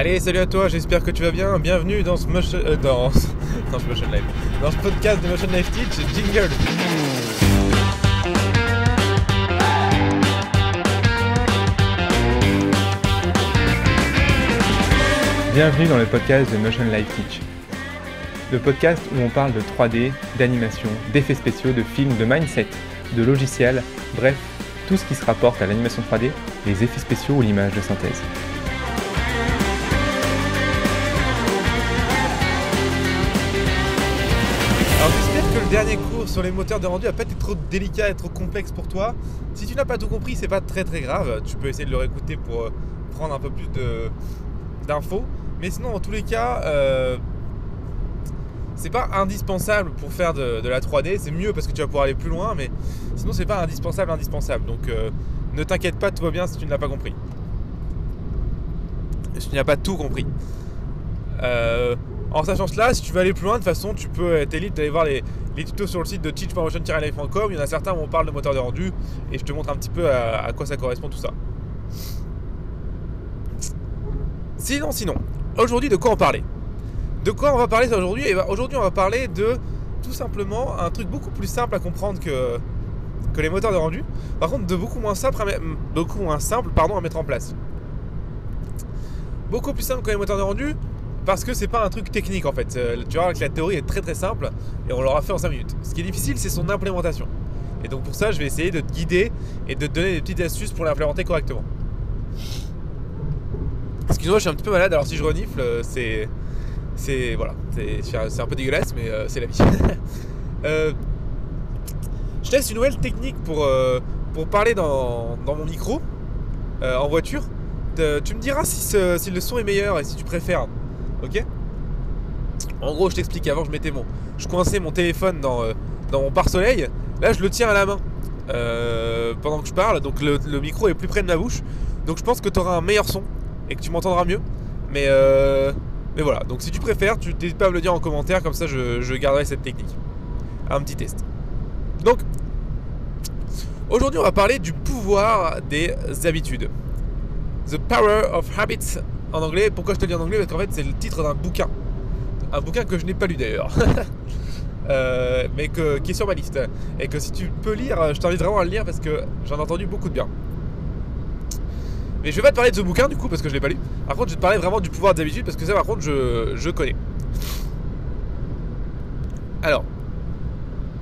Allez, salut à toi, j'espère que tu vas bien. Bienvenue dans ce Motion Life. Dans ce podcast de Motion Life Teach, jingle. Bienvenue dans le podcast de Motion Life Teach. Le podcast où on parle de 3D, d'animation, d'effets spéciaux, de films, de mindset, de logiciels, bref, tout ce qui se rapporte à l'animation 3D, les effets spéciaux ou l'image de synthèse. Alors j'espère que le dernier cours sur les moteurs de rendu va pas être trop délicat et trop complexe pour toi. Si tu n'as pas tout compris, c'est pas très grave. Tu peux essayer de le réécouter pour prendre un peu plus d'infos. Mais sinon, dans tous les cas, c'est pas indispensable pour faire de la 3D. C'est mieux parce que tu vas pouvoir aller plus loin, mais sinon c'est pas indispensable. Donc ne t'inquiète pas, tout va bien si tu ne l'as pas compris. Si tu n'as pas tout compris. En sachant cela, si tu veux aller plus loin, de toute façon, tu peux être libre d'aller voir les tutos sur le site de teach.motion-life.com. Il y en a certains où on parle de moteur de rendu et je te montre un petit peu à quoi ça correspond tout ça. Sinon, aujourd'hui, de quoi on parlait ? De quoi on va parler aujourd'hui ? Aujourd'hui, on va parler de tout simplement un truc beaucoup plus simple à comprendre que les moteurs de rendu. Par contre, de beaucoup moins simple à mettre en place. Beaucoup plus simple que les moteurs de rendu parce que c'est pas un truc technique en fait. Tu vois que la théorie est très simple et on l'aura fait en 5 minutes. Ce qui est difficile, c'est son implémentation. Et donc pour ça, je vais essayer de te guider et de te donner des petites astuces pour l'implémenter correctement. Excuse-moi, je suis un petit peu malade, alors si je renifle, c'est un peu dégueulasse, mais c'est la vie. Je teste une nouvelle technique pour parler dans mon micro en voiture. Tu me diras si le son est meilleur et si tu préfères. Ok ? En gros, je t'explique. Avant, je coinçais mon téléphone dans mon pare-soleil. Là, je le tiens à la main pendant que je parle. Donc le micro est plus près de ma bouche. Donc je pense que tu auras un meilleur son et que tu m'entendras mieux. Mais voilà. Donc si tu préfères, tu n'hésites pas à me le dire en commentaire. Comme ça, je garderai cette technique. Un petit test. Donc aujourd'hui, on va parler du pouvoir des habitudes. The Power of Habits en anglais. Pourquoi je te le dis en anglais ? Parce qu'en fait c'est le titre d'un bouquin. Un bouquin que je n'ai pas lu d'ailleurs. Mais qui est sur ma liste. Et que si tu peux lire, je t'invite vraiment à le lire parce que j'en ai entendu beaucoup de bien. Mais je vais pas te parler de ce bouquin du coup parce que je l'ai pas lu. Par contre je vais te parler vraiment du pouvoir des habitudes parce que ça par contre je connais. Alors,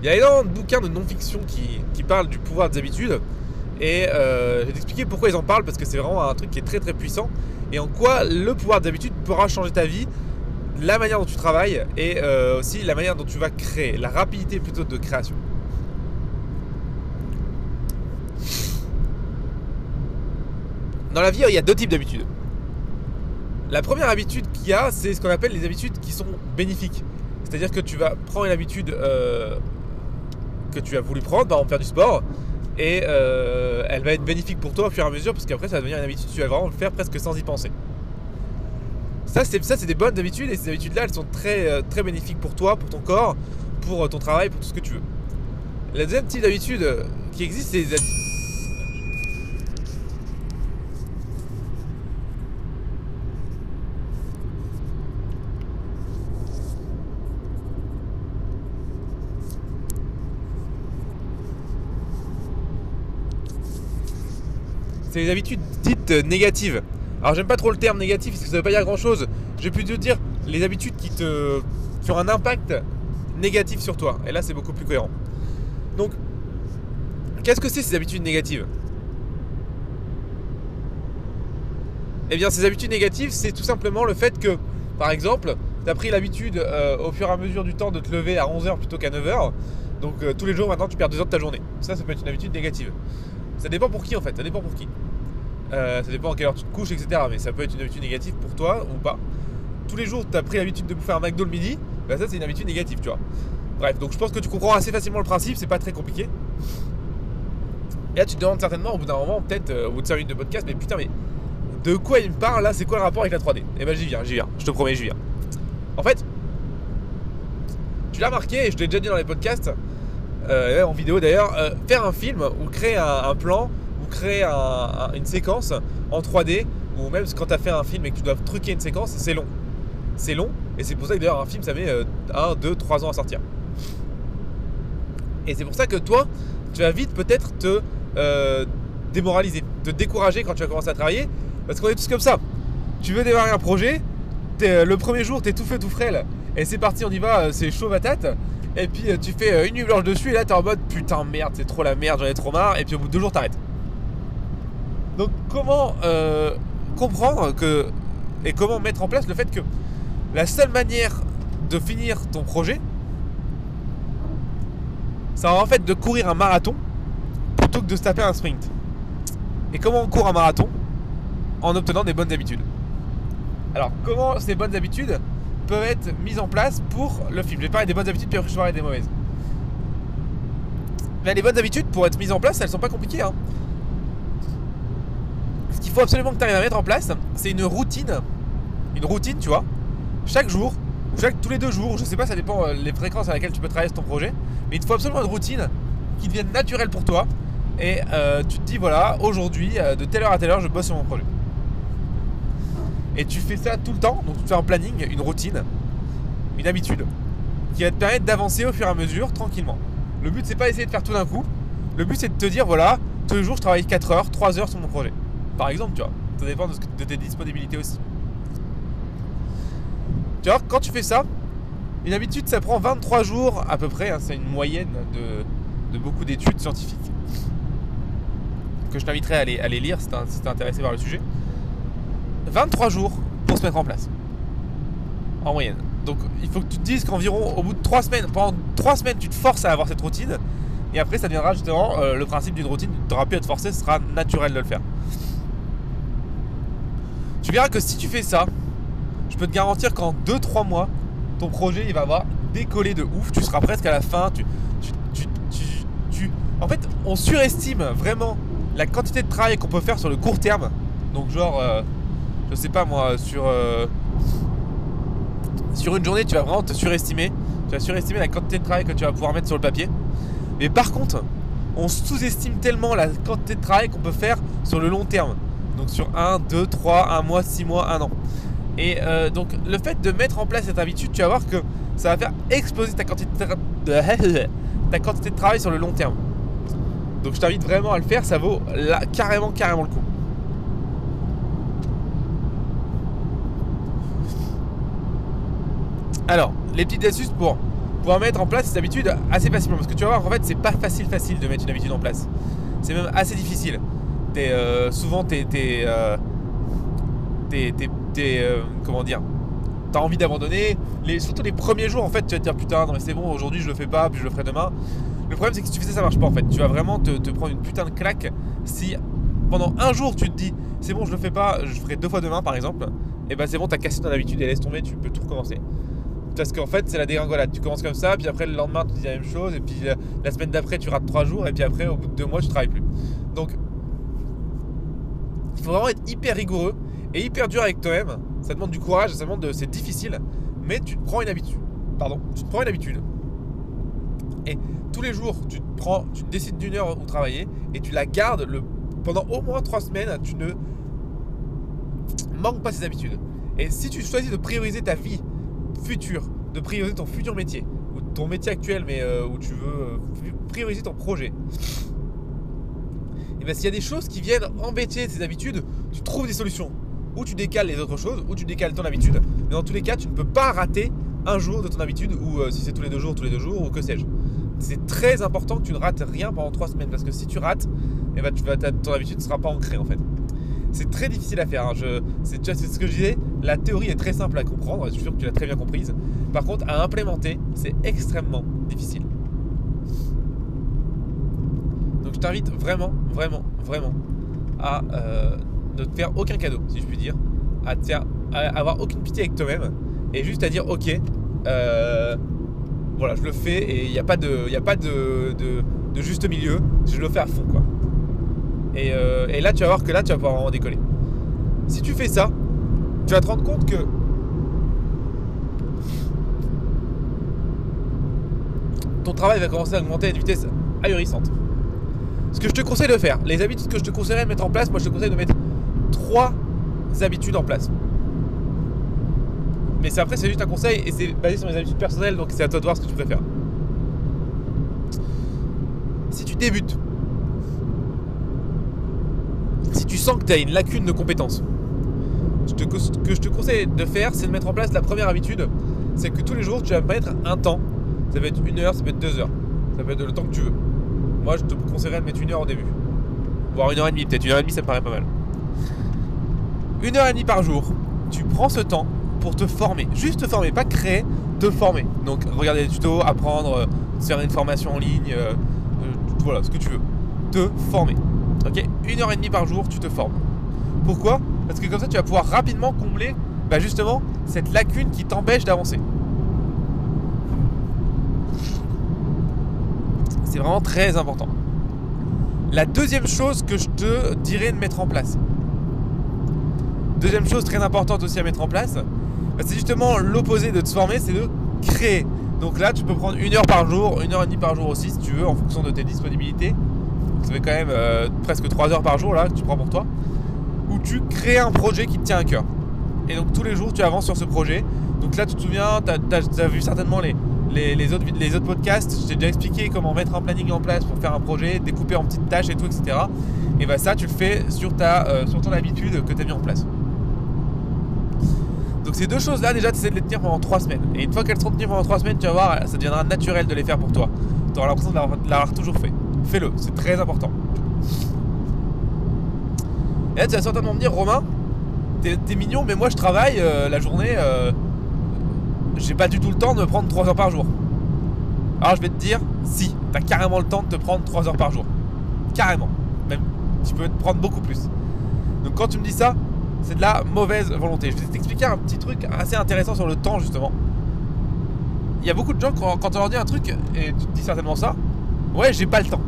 il y a énormément de bouquins de non-fiction qui parlent du pouvoir des habitudes. Et je vais t'expliquer pourquoi ils en parlent parce que c'est vraiment un truc qui est très puissant et en quoi le pouvoir d'habitude pourra changer ta vie, la manière dont tu travailles et aussi la manière dont tu vas créer, la rapidité plutôt de création. Dans la vie, il y a 2 types d'habitudes. La première habitude qu'il y a, c'est ce qu'on appelle les habitudes qui sont bénéfiques. C'est-à-dire que tu vas prendre une habitude que tu as voulu prendre, par exemple faire du sport. Et elle va être bénéfique pour toi au fur et à mesure parce qu'après ça va devenir une habitude, tu vas vraiment le faire presque sans y penser. Ça c'est des bonnes habitudes et ces habitudes là elles sont très bénéfiques pour toi, pour ton corps, pour ton travail, pour tout ce que tu veux. La deuxième type d'habitude qui existe c'est les habitudes dites négatives. Alors j'aime pas trop le terme négatif parce que ça veut pas dire grand chose. Je vais plutôt dire les habitudes qui ont un impact négatif sur toi. Et là c'est beaucoup plus cohérent. Donc, qu'est-ce que c'est ces habitudes négatives ? Eh bien ces habitudes négatives c'est tout simplement le fait que, par exemple, tu as pris l'habitude au fur et à mesure du temps de te lever à 11h plutôt qu'à 9h. Donc tous les jours maintenant tu perds 2 heures de ta journée. Ça peut être une habitude négative. Ça dépend pour qui en fait, ça dépend à quelle heure tu te couches, etc. Mais ça peut être une habitude négative pour toi ou pas. Tous les jours, tu as pris l'habitude de bouffer un McDo le midi, bah ça c'est une habitude négative, tu vois. Bref, donc je pense que tu comprends assez facilement le principe, c'est pas très compliqué. Et là tu te demandes certainement au bout d'un moment, peut-être au bout de 5 minutes de podcast, mais putain, mais de quoi il me parle là ? C'est quoi le rapport avec la 3D ? Eh ben j'y viens, je te promets, j'y viens. En fait, tu l'as remarqué, et je te l'ai déjà dit dans les podcasts, en vidéo d'ailleurs, faire un film ou créer un plan ou créer une séquence en 3D ou même quand tu as fait un film et que tu dois truquer une séquence, c'est long. C'est long, et c'est pour ça que d'ailleurs un film ça met 1, 2, 3 ans à sortir. Et c'est pour ça que toi, tu vas vite peut-être te démoraliser, te décourager quand tu vas commencer à travailler, parce qu'on est tous comme ça. Tu veux démarrer un projet, le premier jour t'es tout feu tout frêle, et c'est parti, on y va, c'est chaud patate. Et puis tu fais une nuit blanche dessus, et là t'es en mode putain merde, c'est trop la merde, j'en ai trop marre, et puis au bout de 2 jours t'arrêtes. Donc comment comprendre que, et comment mettre en place le fait que la seule manière de finir ton projet, c'est en fait de courir un marathon plutôt que de se taper un sprint. Et comment on court un marathon? En obtenant des bonnes habitudes. Alors comment ces bonnes habitudes peuvent être mises en place pour le film? Je vais parler des bonnes habitudes puis après je vais parler des mauvaises. Mais les bonnes habitudes pour être mises en place, elles sont pas compliquées hein. Ce qu'il faut absolument que tu arrives à mettre en place, c'est une routine. Une routine, tu vois, chaque jour ou tous les 2 jours, je sais pas, ça dépend les fréquences à laquelle tu peux travailler sur ton projet, mais il te faut absolument une routine qui devienne naturelle pour toi. Et tu te dis voilà, aujourd'hui de telle heure à telle heure je bosse sur mon projet. Et tu fais ça tout le temps, donc tu fais un planning, une routine, une habitude qui va te permettre d'avancer au fur et à mesure tranquillement. Le but c'est pas d'essayer de faire tout d'un coup, le but c'est de te dire voilà, tous les jours je travaille 4 heures, 3 heures sur mon projet. Par exemple, tu vois, ça dépend de tes disponibilités aussi. Tu vois, quand tu fais ça, une habitude ça prend 23 jours à peu près, hein, c'est une moyenne de beaucoup d'études scientifiques que je t'inviterai à aller lire si t'es intéressé par le sujet. 23 jours pour se mettre en place en moyenne. Donc il faut que tu te dises qu'environ au bout de 3 semaines, pendant 3 semaines tu te forces à avoir cette routine, et après ça deviendra justement le principe d'une routine. Tu n'auras plus à te forcer, ce sera naturel de le faire. Tu verras que si tu fais ça, je peux te garantir qu'en 2-3 mois ton projet il va avoir décollé de ouf. Tu seras presque à la fin. En fait on surestime vraiment la quantité de travail qu'on peut faire sur le court terme. Donc genre je sais pas moi, sur une journée tu vas vraiment te surestimer. Tu vas surestimer la quantité de travail que tu vas pouvoir mettre sur le papier. Mais par contre on sous-estime tellement la quantité de travail qu'on peut faire sur le long terme. Donc sur 1, 2, 3, 1 mois, 6 mois, 1 an. Et donc le fait de mettre en place cette habitude, tu vas voir que ça va faire exploser ta quantité de travail sur le long terme. Donc je t'invite vraiment à le faire, ça vaut là, carrément le coup. Alors, les petites astuces pour pouvoir mettre en place cette habitude assez facilement. Parce que tu vas voir qu'en fait c'est pas facile de mettre une habitude en place. C'est même assez difficile. Souvent comment dire, t'as envie d'abandonner, surtout les premiers jours en fait, tu vas te dire putain non mais c'est bon, aujourd'hui je le fais pas, puis je le ferai demain. Le problème c'est que si tu fais ça, ça marche pas en fait. Tu vas vraiment te prendre une putain de claque si pendant un jour tu te dis c'est bon je le fais pas, je ferai 2 fois demain par exemple, et ben c'est bon, t'as cassé ton habitude et laisse tomber, tu peux tout recommencer. Parce qu'en fait c'est la dégringolade, tu commences comme ça, puis après le lendemain tu dis la même chose, et puis la semaine d'après tu rates 3 jours, et puis après au bout de 2 mois tu travailles plus. Donc il faut vraiment être hyper rigoureux et hyper dur avec toi-même. Ça demande du courage, c'est difficile, mais tu te prends une habitude. Et tous les jours, tu décides d'une heure où travailler et tu la gardes pendant au moins 3 semaines. Tu ne manques pas ces habitudes. Et si tu choisis de prioriser ta vie future, de prioriser ton futur métier ou ton métier actuel, mais où tu veux prioriser ton projet, et bien s'il y a des choses qui viennent embêter ces habitudes, tu trouves des solutions. Ou tu décales les autres choses, ou tu décales ton habitude. Mais dans tous les cas, tu ne peux pas rater un jour de ton habitude, ou si c'est tous les 2 jours, ou que sais-je. C'est très important que tu ne rates rien pendant 3 semaines, parce que si tu rates, eh ben, ton habitude ne sera pas ancrée en fait. C'est très difficile à faire, hein. C'est ce que je disais, la théorie est très simple à comprendre, je suis sûr que tu l'as très bien comprise. Par contre, à implémenter, c'est extrêmement difficile. Donc je t'invite vraiment à ne te faire aucun cadeau, si je puis dire, à avoir aucune pitié avec toi-même, et juste à dire ok, voilà, je le fais, et il n'y a pas de juste milieu, je le fais à fond quoi. Et là tu vas voir que là tu vas pouvoir vraiment décoller. Si tu fais ça, tu vas te rendre compte que ton travail va commencer à augmenter à une vitesse ahurissante. Ce que je te conseille de faire, les habitudes que je te conseillerais de mettre en place, moi je te conseille de mettre 3 habitudes en place. Mais après, c'est juste un conseil et c'est basé sur mes habitudes personnelles, donc c'est à toi de voir ce que tu préfères. Si tu débutes, si tu sens que tu as une lacune de compétences, ce que je te conseille de faire, c'est de mettre en place la première habitude. C'est que tous les jours, tu vas mettre un temps. Ça peut être 1 heure, ça peut être 2 heures. Ça peut être le temps que tu veux. Moi, je te conseillerais de mettre 1 heure au début. Voire 1h30, peut-être 1h30, ça me paraît pas mal. 1h30 par jour, tu prends ce temps pour te former. Juste te former, pas créer, te former. Donc, regarder des tutos, apprendre, faire une formation en ligne, voilà, ce que tu veux. Te former. Ok, 1h30 par jour, tu te formes. Pourquoi ? Parce que comme ça, tu vas pouvoir rapidement combler justement cette lacune qui t'empêche d'avancer. C'est vraiment très important. La deuxième chose que je te dirais de mettre en place. Deuxième chose très importante aussi à mettre en place, c'est justement l'opposé de te former, c'est de créer. Donc là, tu peux prendre 1 heure par jour, 1h30 par jour aussi si tu veux, en fonction de tes disponibilités. Ça fait quand même presque 3 heures par jour là que tu prends pour toi. Où tu crées un projet qui te tient à cœur. Et donc tous les jours tu avances sur ce projet. Donc là tu te souviens, tu as vu certainement les autres podcasts. Je t'ai déjà expliqué comment mettre un planning en place pour faire un projet, découper en petites tâches et tout, etc. Et ça tu le fais sur ton habitude que tu as mis en place. Donc ces deux choses là déjà tu essaies de les tenir pendant 3 semaines. Et une fois qu'elles seront tenues pendant 3 semaines, tu vas voir, ça deviendra naturel de les faire pour toi. Tu auras l'impression de l'avoir toujours fait. Fais-le, c'est très important. Et là tu vas certainement me dire, Romain, t'es mignon, mais moi je travaille la journée, j'ai pas du tout le temps de me prendre 3 heures par jour. Alors je vais te dire, si, t'as carrément le temps de te prendre 3 heures par jour. Carrément. Même, tu peux te prendre beaucoup plus. Donc quand tu me dis ça, c'est de la mauvaise volonté. Je vais t'expliquer un petit truc assez intéressant sur le temps justement. Il y a beaucoup de gens quand on leur dit un truc, et tu te dis certainement ça, ouais j'ai pas le temps.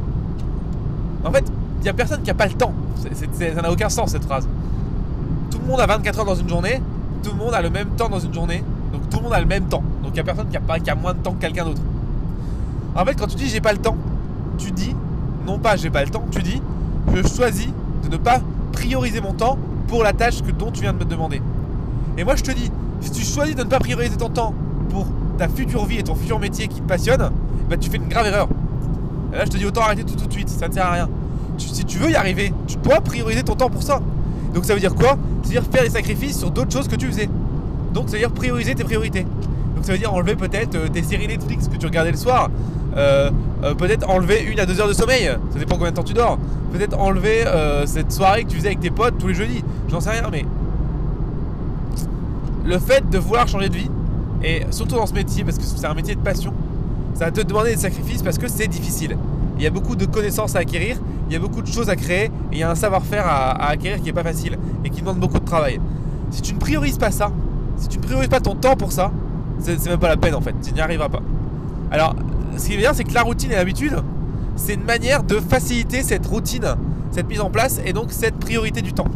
En fait, il y a personne qui a pas le temps. Ça n'a aucun sens cette phrase. Tout le monde a 24 heures dans une journée, tout le monde a le même temps dans une journée, donc tout le monde a le même temps. Donc il n'y a personne qui a moins de temps que quelqu'un d'autre. En fait, quand tu dis j'ai pas le temps, tu dis, non pas j'ai pas le temps, tu dis je choisis de ne pas prioriser mon temps pour la tâche dont tu viens de me demander. Et moi je te dis, si tu choisis de ne pas prioriser ton temps pour ta future vie et ton futur métier qui te passionne, tu fais une grave erreur. Et là je te dis autant arrêter tout de suite, ça ne sert à rien. Si tu veux y arriver, tu dois prioriser ton temps pour ça. Donc ça veut dire quoi ? C'est-à-dire faire des sacrifices sur d'autres choses que tu faisais. Donc ça veut dire prioriser tes priorités. Donc ça veut dire enlever peut-être tes séries Netflix que tu regardais le soir. Peut-être enlever 1 à 2 heures de sommeil. Ça dépend combien de temps tu dors. Peut-être enlever cette soirée que tu faisais avec tes potes tous les jeudis. J'en sais rien, mais le fait de vouloir changer de vie, et surtout dans ce métier, parce que c'est un métier de passion, ça va te demander des sacrifices parce que c'est difficile. Il y a beaucoup de connaissances à acquérir, il y a beaucoup de choses à créer, et il y a un savoir-faire à acquérir qui n'est pas facile et qui demande beaucoup de travail. Si tu ne priorises pas ça, si tu ne priorises pas ton temps pour ça, c'est même pas la peine en fait, tu n'y arriveras pas. Alors, ce qui est bien, c'est que la routine et l'habitude, c'est une manière de faciliter cette routine, cette mise en place et donc cette priorité du temps.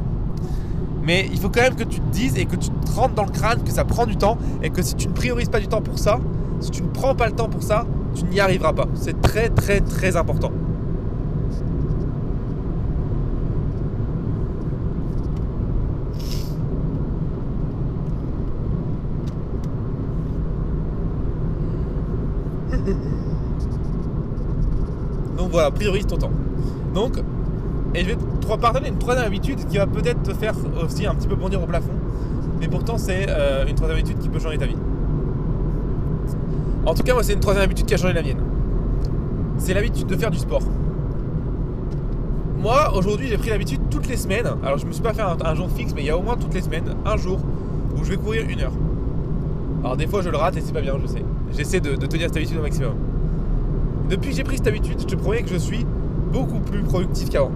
Mais il faut quand même que tu te dises et que tu te rentres dans le crâne que ça prend du temps et que si tu ne priorises pas du temps pour ça, si tu ne prends pas le temps pour ça, tu n'y arriveras pas. C'est très très très important. Donc voilà, priorise ton temps. Donc, et je vais te partager une troisième habitude qui va peut-être te faire aussi un petit peu bondir au plafond. Mais pourtant c'est une troisième habitude qui peut changer ta vie. En tout cas, moi c'est une troisième habitude qui a changé la mienne. C'est l'habitude de faire du sport. Moi aujourd'hui j'ai pris l'habitude toutes les semaines. Alors je me suis pas fait un jour fixe, mais il y a au moins toutes les semaines un jour où je vais courir 1 heure. Alors des fois je le rate et c'est pas bien, je sais. J'essaie de tenir cette habitude au maximum. Depuis que j'ai pris cette habitude, je te promets que je suis beaucoup plus productif qu'avant.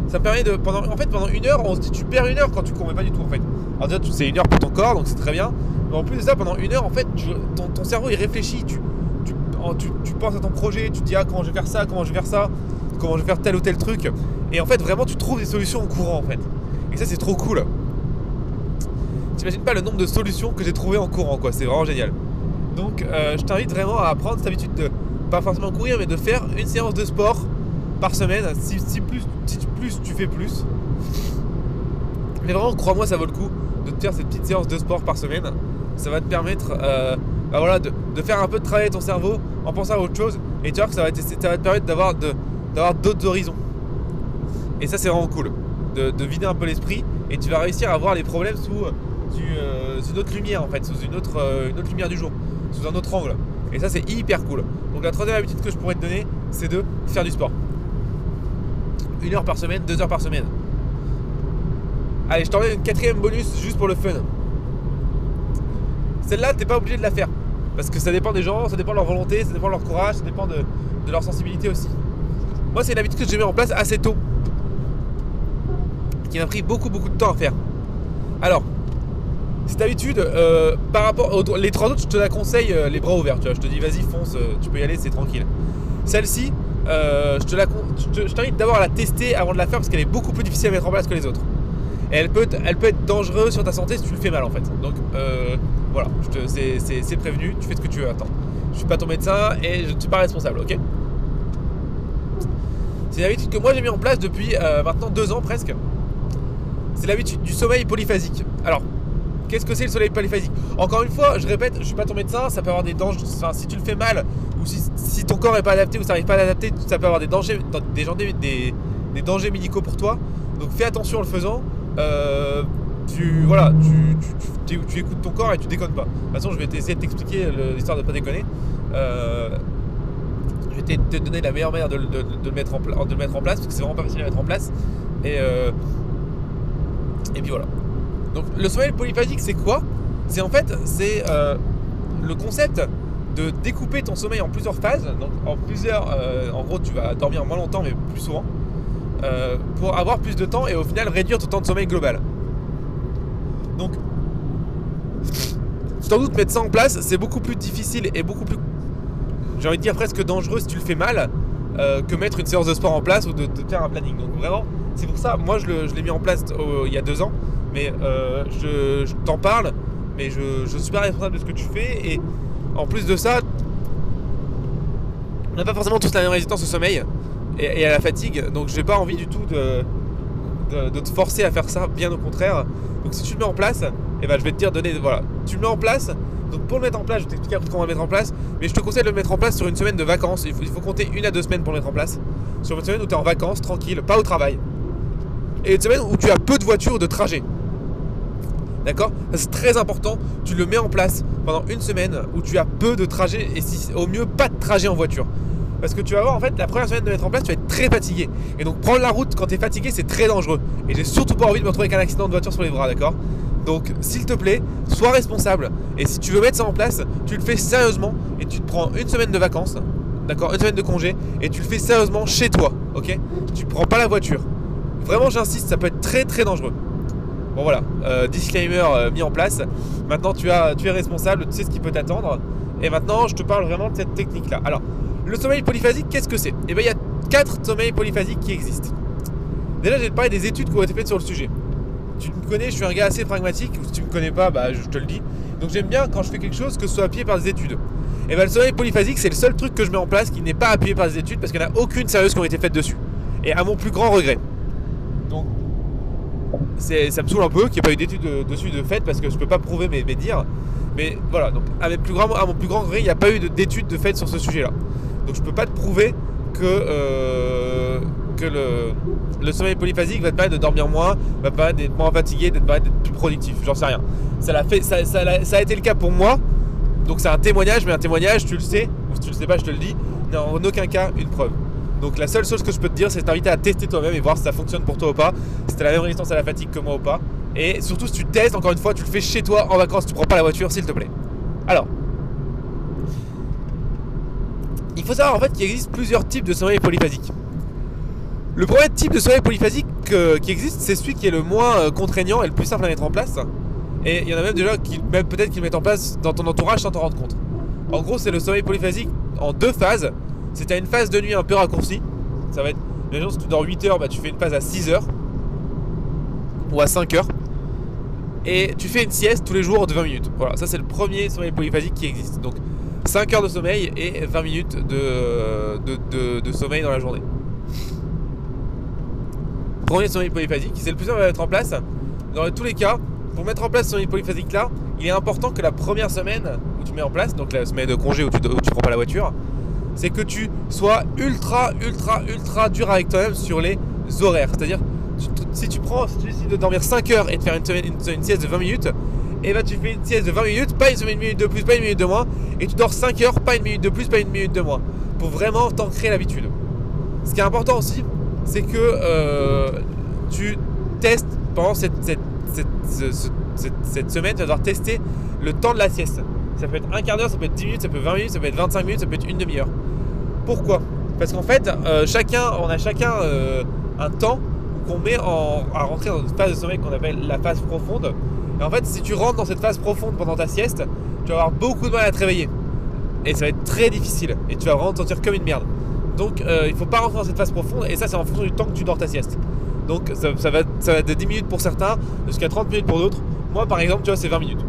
Ça me permet pendant 1 heure, on se dit tu perds 1 heure quand tu cours, mais pas du tout en fait. Alors déjà c'est 1 heure pour ton corps, donc c'est très bien. Mais en plus de ça, pendant 1 heure en fait, ton cerveau il réfléchit, tu penses à ton projet, tu te dis comment je vais faire ça, comment je vais faire ça, comment je vais faire tel ou tel truc. Et en fait vraiment tu trouves des solutions en courant en fait. Et ça c'est trop cool. T'imagines pas le nombre de solutions que j'ai trouvées en courant quoi, c'est vraiment génial. Donc je t'invite vraiment à prendre cette habitude de pas forcément courir, mais de faire une séance de sport par semaine. Si plus tu fais plus, Mais vraiment, crois-moi, ça vaut le coup de te faire cette petite séance de sport par semaine. Ça va te permettre voilà, de faire un peu de travailler ton cerveau en pensant à autre chose. Et tu vois que ça va te permettre d'avoir d'autres horizons. Et ça, c'est vraiment cool. De vider un peu l'esprit. Et tu vas réussir à voir les problèmes sous une autre lumière, en fait. Sous une autre lumière du jour. Sous un autre angle. Et ça, c'est hyper cool. Donc la troisième habitude que je pourrais te donner, c'est de faire du sport. 1 heure par semaine, 2 heures par semaine. Allez, je t'en donne une quatrième bonus juste pour le fun. Celle-là, t'es pas obligé de la faire. Parce que ça dépend des gens, ça dépend de leur volonté, ça dépend de leur courage, ça dépend de leur sensibilité aussi. Moi, c'est une habitude que j'ai mis en place assez tôt. Qui m'a pris beaucoup de temps à faire. Alors, cette habitude, par rapport aux les 3 autres, je te la conseille les bras ouverts. Tu vois, je te dis, vas-y, fonce, tu peux y aller, c'est tranquille. Celle-ci, je t'invite d'abord à la tester avant de la faire parce qu'elle est beaucoup plus difficile à mettre en place que les autres. Et elle peut être dangereuse sur ta santé si tu le fais mal en fait. Donc voilà, c'est prévenu, tu fais ce que tu veux. Attends, je suis pas ton médecin et je ne suis pas responsable, ok? C'est une habitude que moi j'ai mis en place depuis maintenant 2 ans presque. C'est l'habitude du sommeil polyphasique. Alors, qu'est-ce que c'est le sommeil polyphasique? Encore une fois, je répète, je suis pas ton médecin, ça peut avoir des dangers. Enfin, si tu le fais mal ou si ton corps n'est pas adapté ou ça n'arrive pas à l'adapter, ça peut avoir des dangers médicaux pour toi. Donc fais attention en le faisant. Tu écoutes ton corps et tu déconnes pas. De toute façon, je vais essayer de t'expliquer l'histoire de pas déconner. Je vais te donner la meilleure manière de le mettre en place parce que c'est vraiment pas facile à mettre en place. Et puis voilà. Donc le sommeil polyphasique, c'est quoi? C'est en fait le concept de découper ton sommeil en plusieurs phases. Donc en gros, tu vas dormir moins longtemps mais plus souvent. Pour avoir plus de temps et au final réduire ton temps de sommeil global. Donc, sans doute mettre ça en place, c'est beaucoup plus difficile et beaucoup plus, j'ai envie de dire presque dangereux si tu le fais mal, que mettre une séance de sport en place ou de faire un planning. Donc vraiment, c'est pour ça, moi je l'ai mis en place il y a 2 ans, mais je t'en parle, mais je suis pas responsable de ce que tu fais. Et en plus de ça, on n'a pas forcément tous la même résistance au sommeil et à la fatigue, donc j'ai pas envie du tout de te forcer à faire ça, bien au contraire. Donc si tu le mets en place, et ben je vais te dire voilà, tu le mets en place. Donc pour le mettre en place, je vais t'expliquer après comment le mettre en place, mais je te conseille de le mettre en place sur une semaine de vacances. Il faut compter 1 à 2 semaines pour le mettre en place. Sur une semaine où tu es en vacances, tranquille, pas au travail. Et une semaine où tu as peu de voitures ou de trajets. D'accord? C'est très important, tu le mets en place pendant une semaine où tu as peu de trajets et au mieux pas de trajet en voiture. Parce que tu vas voir, en fait, la première semaine de mettre en place, tu vas être très fatigué. Et donc prendre la route quand tu es fatigué, c'est très dangereux. Et j'ai surtout pas envie de me retrouver avec un accident de voiture sur les bras, d'accord? Donc s'il te plaît, sois responsable. Et si tu veux mettre ça en place, tu le fais sérieusement et tu te prends une semaine de vacances, d'accord, une semaine de congé, et tu le fais sérieusement chez toi, ok? Tu prends pas la voiture. Vraiment, j'insiste, ça peut être très très dangereux. Bon voilà, disclaimer mis en place. Maintenant tu es responsable, tu sais ce qui peut t'attendre. Et maintenant je te parle vraiment de cette technique là. Alors, le sommeil polyphasique, qu'est-ce que c'est? Eh bien, il y a 4 sommeils polyphasiques qui existent. Déjà, je vais te parler des études qui ont été faites sur le sujet. Tu me connais, je suis un gars assez pragmatique. Ou si tu me connais pas, bah, je te le dis. Donc j'aime bien quand je fais quelque chose que ce soit appuyé par des études. Et bien le sommeil polyphasique, c'est le seul truc que je mets en place qui n'est pas appuyé par des études parce qu'il n'y en a aucune sérieuse qui ont été faites dessus. Et à mon plus grand regret. Donc ça me saoule un peu qu'il n'y ait pas eu d'études dessus de fait parce que je peux pas prouver mes dires. Mais voilà, donc à mon plus grand regret, il n'y a pas eu d'études de fait sur ce sujet là. Donc je peux pas te prouver que le sommeil polyphasique va te permettre de dormir moins, va te permettre d'être moins fatigué, d'être plus productif, j'en sais rien. Ça a été le cas pour moi, donc c'est un témoignage, mais un témoignage, tu le sais, ou si tu le sais pas, je te le dis, n'est en aucun cas une preuve. Donc la seule chose que je peux te dire, c'est de t'inviter à tester toi-même et voir si ça fonctionne pour toi ou pas, si tu as la même résistance à la fatigue que moi ou pas. Et surtout si tu testes, encore une fois, tu le fais chez toi en vacances, tu prends pas la voiture, s'il te plaît. Alors, il faut savoir en fait qu'il existe plusieurs types de sommeil polyphasique. Le premier type de sommeil polyphasique qui existe, c'est celui qui est le moins contraignant et le plus simple à mettre en place. Et il y en a même déjà qui peut-être qui le mettent en place dans ton entourage sans t'en rendre compte. En gros, c'est le sommeil polyphasique en 2 phases. C'est à une phase de nuit un peu raccourcie. Ça va être, imaginons si tu dors 8 heures, bah, tu fais une phase à 6 heures ou à 5 heures. Et tu fais une sieste tous les jours de 20 minutes. Voilà, ça c'est le premier sommeil polyphasique qui existe. Donc 5 heures de sommeil et 20 minutes de sommeil dans la journée. Premier sommeil polyphasique, c'est le plus simple à mettre en place. dans tous les cas, pour mettre en place ce sommeil polyphasique là, il est important que la première semaine où tu mets en place, donc la semaine de congé où tu prends pas la voiture, c'est que tu sois ultra dur avec toi-même sur les horaires. C'est-à-dire, si tu décides de dormir 5 heures et de faire une sieste de 20 minutes, et ben tu fais une sieste de 20 minutes, pas une minute de plus, pas une minute de moins, et tu dors 5 heures, pas une minute de plus, pas une minute de moins, pour vraiment t'ancrer l'habitude. Ce qui est important aussi, c'est que tu testes pendant cette semaine, tu vas devoir tester le temps de la sieste. Ça peut être un quart d'heure, ça peut être 10 minutes, ça peut être 20 minutes, ça peut être 25 minutes, ça peut être une demi-heure. Pourquoi ? Parce qu'en fait, on a chacun un temps qu'on met à rentrer dans une phase de sommeil qu'on appelle la phase profonde. Et en fait, si tu rentres dans cette phase profonde pendant ta sieste, tu vas avoir beaucoup de mal à te réveiller. Et ça va être très difficile. Et tu vas vraiment te sentir comme une merde. Donc, il ne faut pas rentrer dans cette phase profonde. Et ça, c'est en fonction du temps que tu dors ta sieste. Donc, ça va de 10 minutes pour certains jusqu'à 30 minutes pour d'autres. Moi, par exemple, tu vois, c'est 20 minutes.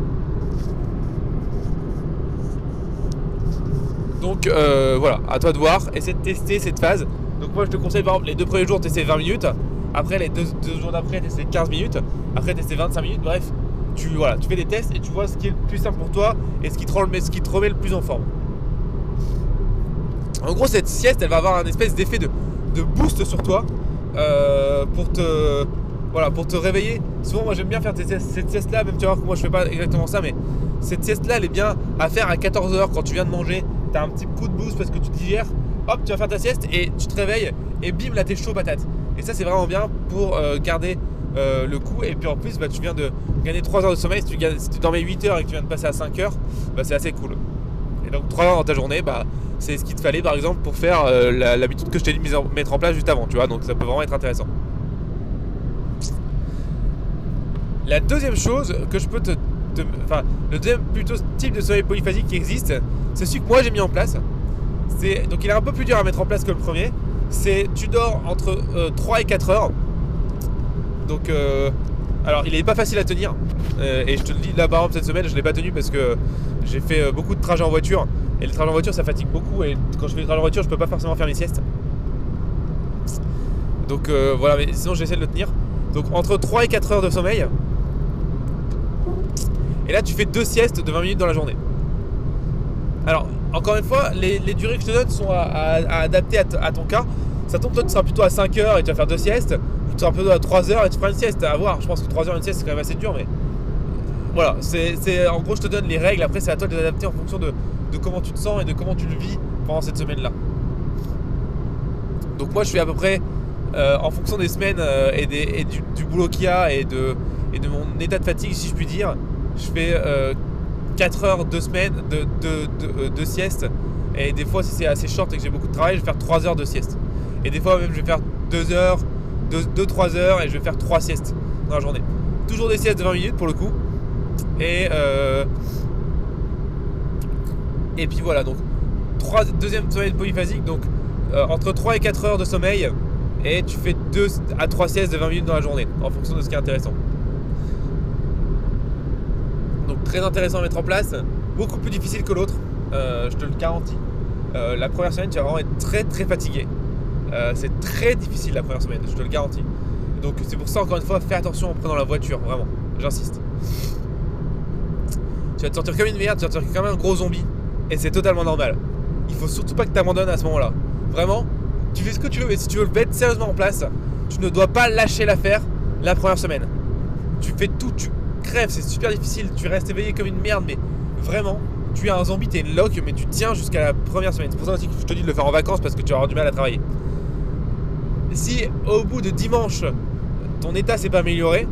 Donc voilà, à toi de voir, essaie de tester cette phase. Donc moi je te conseille par exemple les 2 premiers jours tester 20 minutes, après les 2 jours d'après tester 15 minutes, après tester 25 minutes, bref, tu fais des tests et tu vois ce qui est le plus simple pour toi et ce qui te remet le plus en forme. En gros cette sieste elle va avoir un espèce d'effet de boost sur toi pour te réveiller. Souvent moi j'aime bien faire cette sieste là, même tu vas voir que moi je fais pas exactement ça, mais cette sieste là elle est bien à faire à 14h quand tu viens de manger. T'as un petit coup de boost parce que tu digères, hop tu vas faire ta sieste et tu te réveilles et bim là t'es chaud patate. Et ça c'est vraiment bien pour garder le coup. Et puis en plus tu viens de gagner 3 heures de sommeil. Si tu dormais 8 heures et que tu viens de passer à 5 heures, c'est assez cool. Et donc 3 heures dans ta journée, c'est ce qu'il te fallait par exemple pour faire l'habitude que je t'ai dit de mettre en place juste avant, tu vois. Donc ça peut vraiment être intéressant. La deuxième chose que je peux le deuxième plutôt type de sommeil polyphasique qui existe, c'est celui que moi j'ai mis en place. Donc il est un peu plus dur à mettre en place que le premier. C'est tu dors entre 3 et 4 heures. Donc alors il est pas facile à tenir et je te le dis là par exemple cette semaine je l'ai pas tenu parce que j'ai fait beaucoup de trajets en voiture. Et le trajet en voiture ça fatigue beaucoup. Et quand je fais le trajet en voiture je peux pas forcément faire mes siestes. Donc voilà, mais sinon j'essaie de le tenir. Donc entre 3 et 4 heures de sommeil. Et là tu fais 2 siestes de 20 minutes dans la journée. Alors encore une fois les durées que je te donne sont à adapter à ton cas. Ça tombe, toi tu seras plutôt à 5 heures et tu vas faire 2 siestes. Tu seras plutôt à 3 heures et tu feras une sieste. À voir, je pense que 3 heures une sieste c'est quand même assez dur. Mais voilà, c'est en gros je te donne les règles. Après c'est à toi de les adapter en fonction de comment tu te sens et de comment tu le vis pendant cette semaine là. Donc moi je fais à peu près en fonction des semaines et du boulot qu'il y a et de mon état de fatigue si je puis dire. Je fais 4 heures 2 semaines de sieste. Et des fois si c'est assez short et que j'ai beaucoup de travail je vais faire 3 heures de sieste. Et des fois même je vais faire 2 heures 2-3 heures et je vais faire 3 siestes dans la journée. Toujours des siestes de 20 minutes pour le coup. Et puis voilà, donc deuxième sommeil polyphasique. Donc entre 3 et 4 heures de sommeil. Et tu fais 2 à 3 siestes de 20 minutes dans la journée en fonction de ce qui est intéressant. Donc très intéressant à mettre en place. Beaucoup plus difficile que l'autre, je te le garantis. La première semaine tu vas vraiment être très très fatigué. C'est très difficile la première semaine, je te le garantis. Donc c'est pour ça encore une fois fais attention en prenant la voiture, vraiment, j'insiste. Tu vas te sentir comme une merde, tu vas te sentir comme un gros zombie. Et c'est totalement normal. Il faut surtout pas que tu abandonnes à ce moment là. Vraiment, tu fais ce que tu veux, mais si tu veux le mettre sérieusement en place, tu ne dois pas lâcher l'affaire la première semaine. Tu fais tout, tu crèves, c'est super difficile, tu restes éveillé comme une merde, mais vraiment, tu es un zombie, tu es une loque, mais tu tiens jusqu'à la première semaine. C'est pour ça aussi que je te dis de le faire en vacances parce que tu vas avoir du mal à travailler. Si au bout de dimanche, ton état s'est pas amélioré,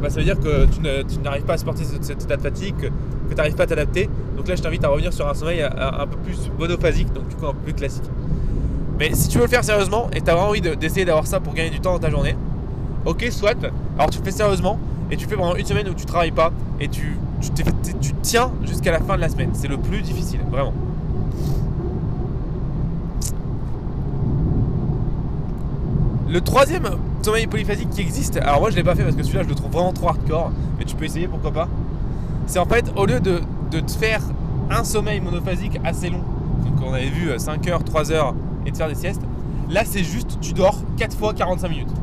ça veut dire que tu n'arrives pas à supporter cet état de fatigue, que tu n'arrives pas à t'adapter. Donc là, je t'invite à revenir sur un sommeil un peu plus monophasique, donc du coup un peu plus classique. Mais si tu veux le faire sérieusement et que tu as vraiment envie d'essayer d'avoir ça pour gagner du temps dans ta journée, ok, soit. Alors tu le fais sérieusement et tu fais pendant une semaine où tu travailles pas et tu tiens jusqu'à la fin de la semaine. C'est le plus difficile, vraiment. Le troisième sommeil polyphasique qui existe, alors moi je l'ai pas fait parce que celui-là je le trouve vraiment trop hardcore, mais tu peux essayer, pourquoi pas. C'est en fait au lieu de te faire un sommeil monophasique assez long, donc on avait vu 5 heures, 3 heures et de faire des siestes, là c'est juste tu dors 4 fois 45 minutes.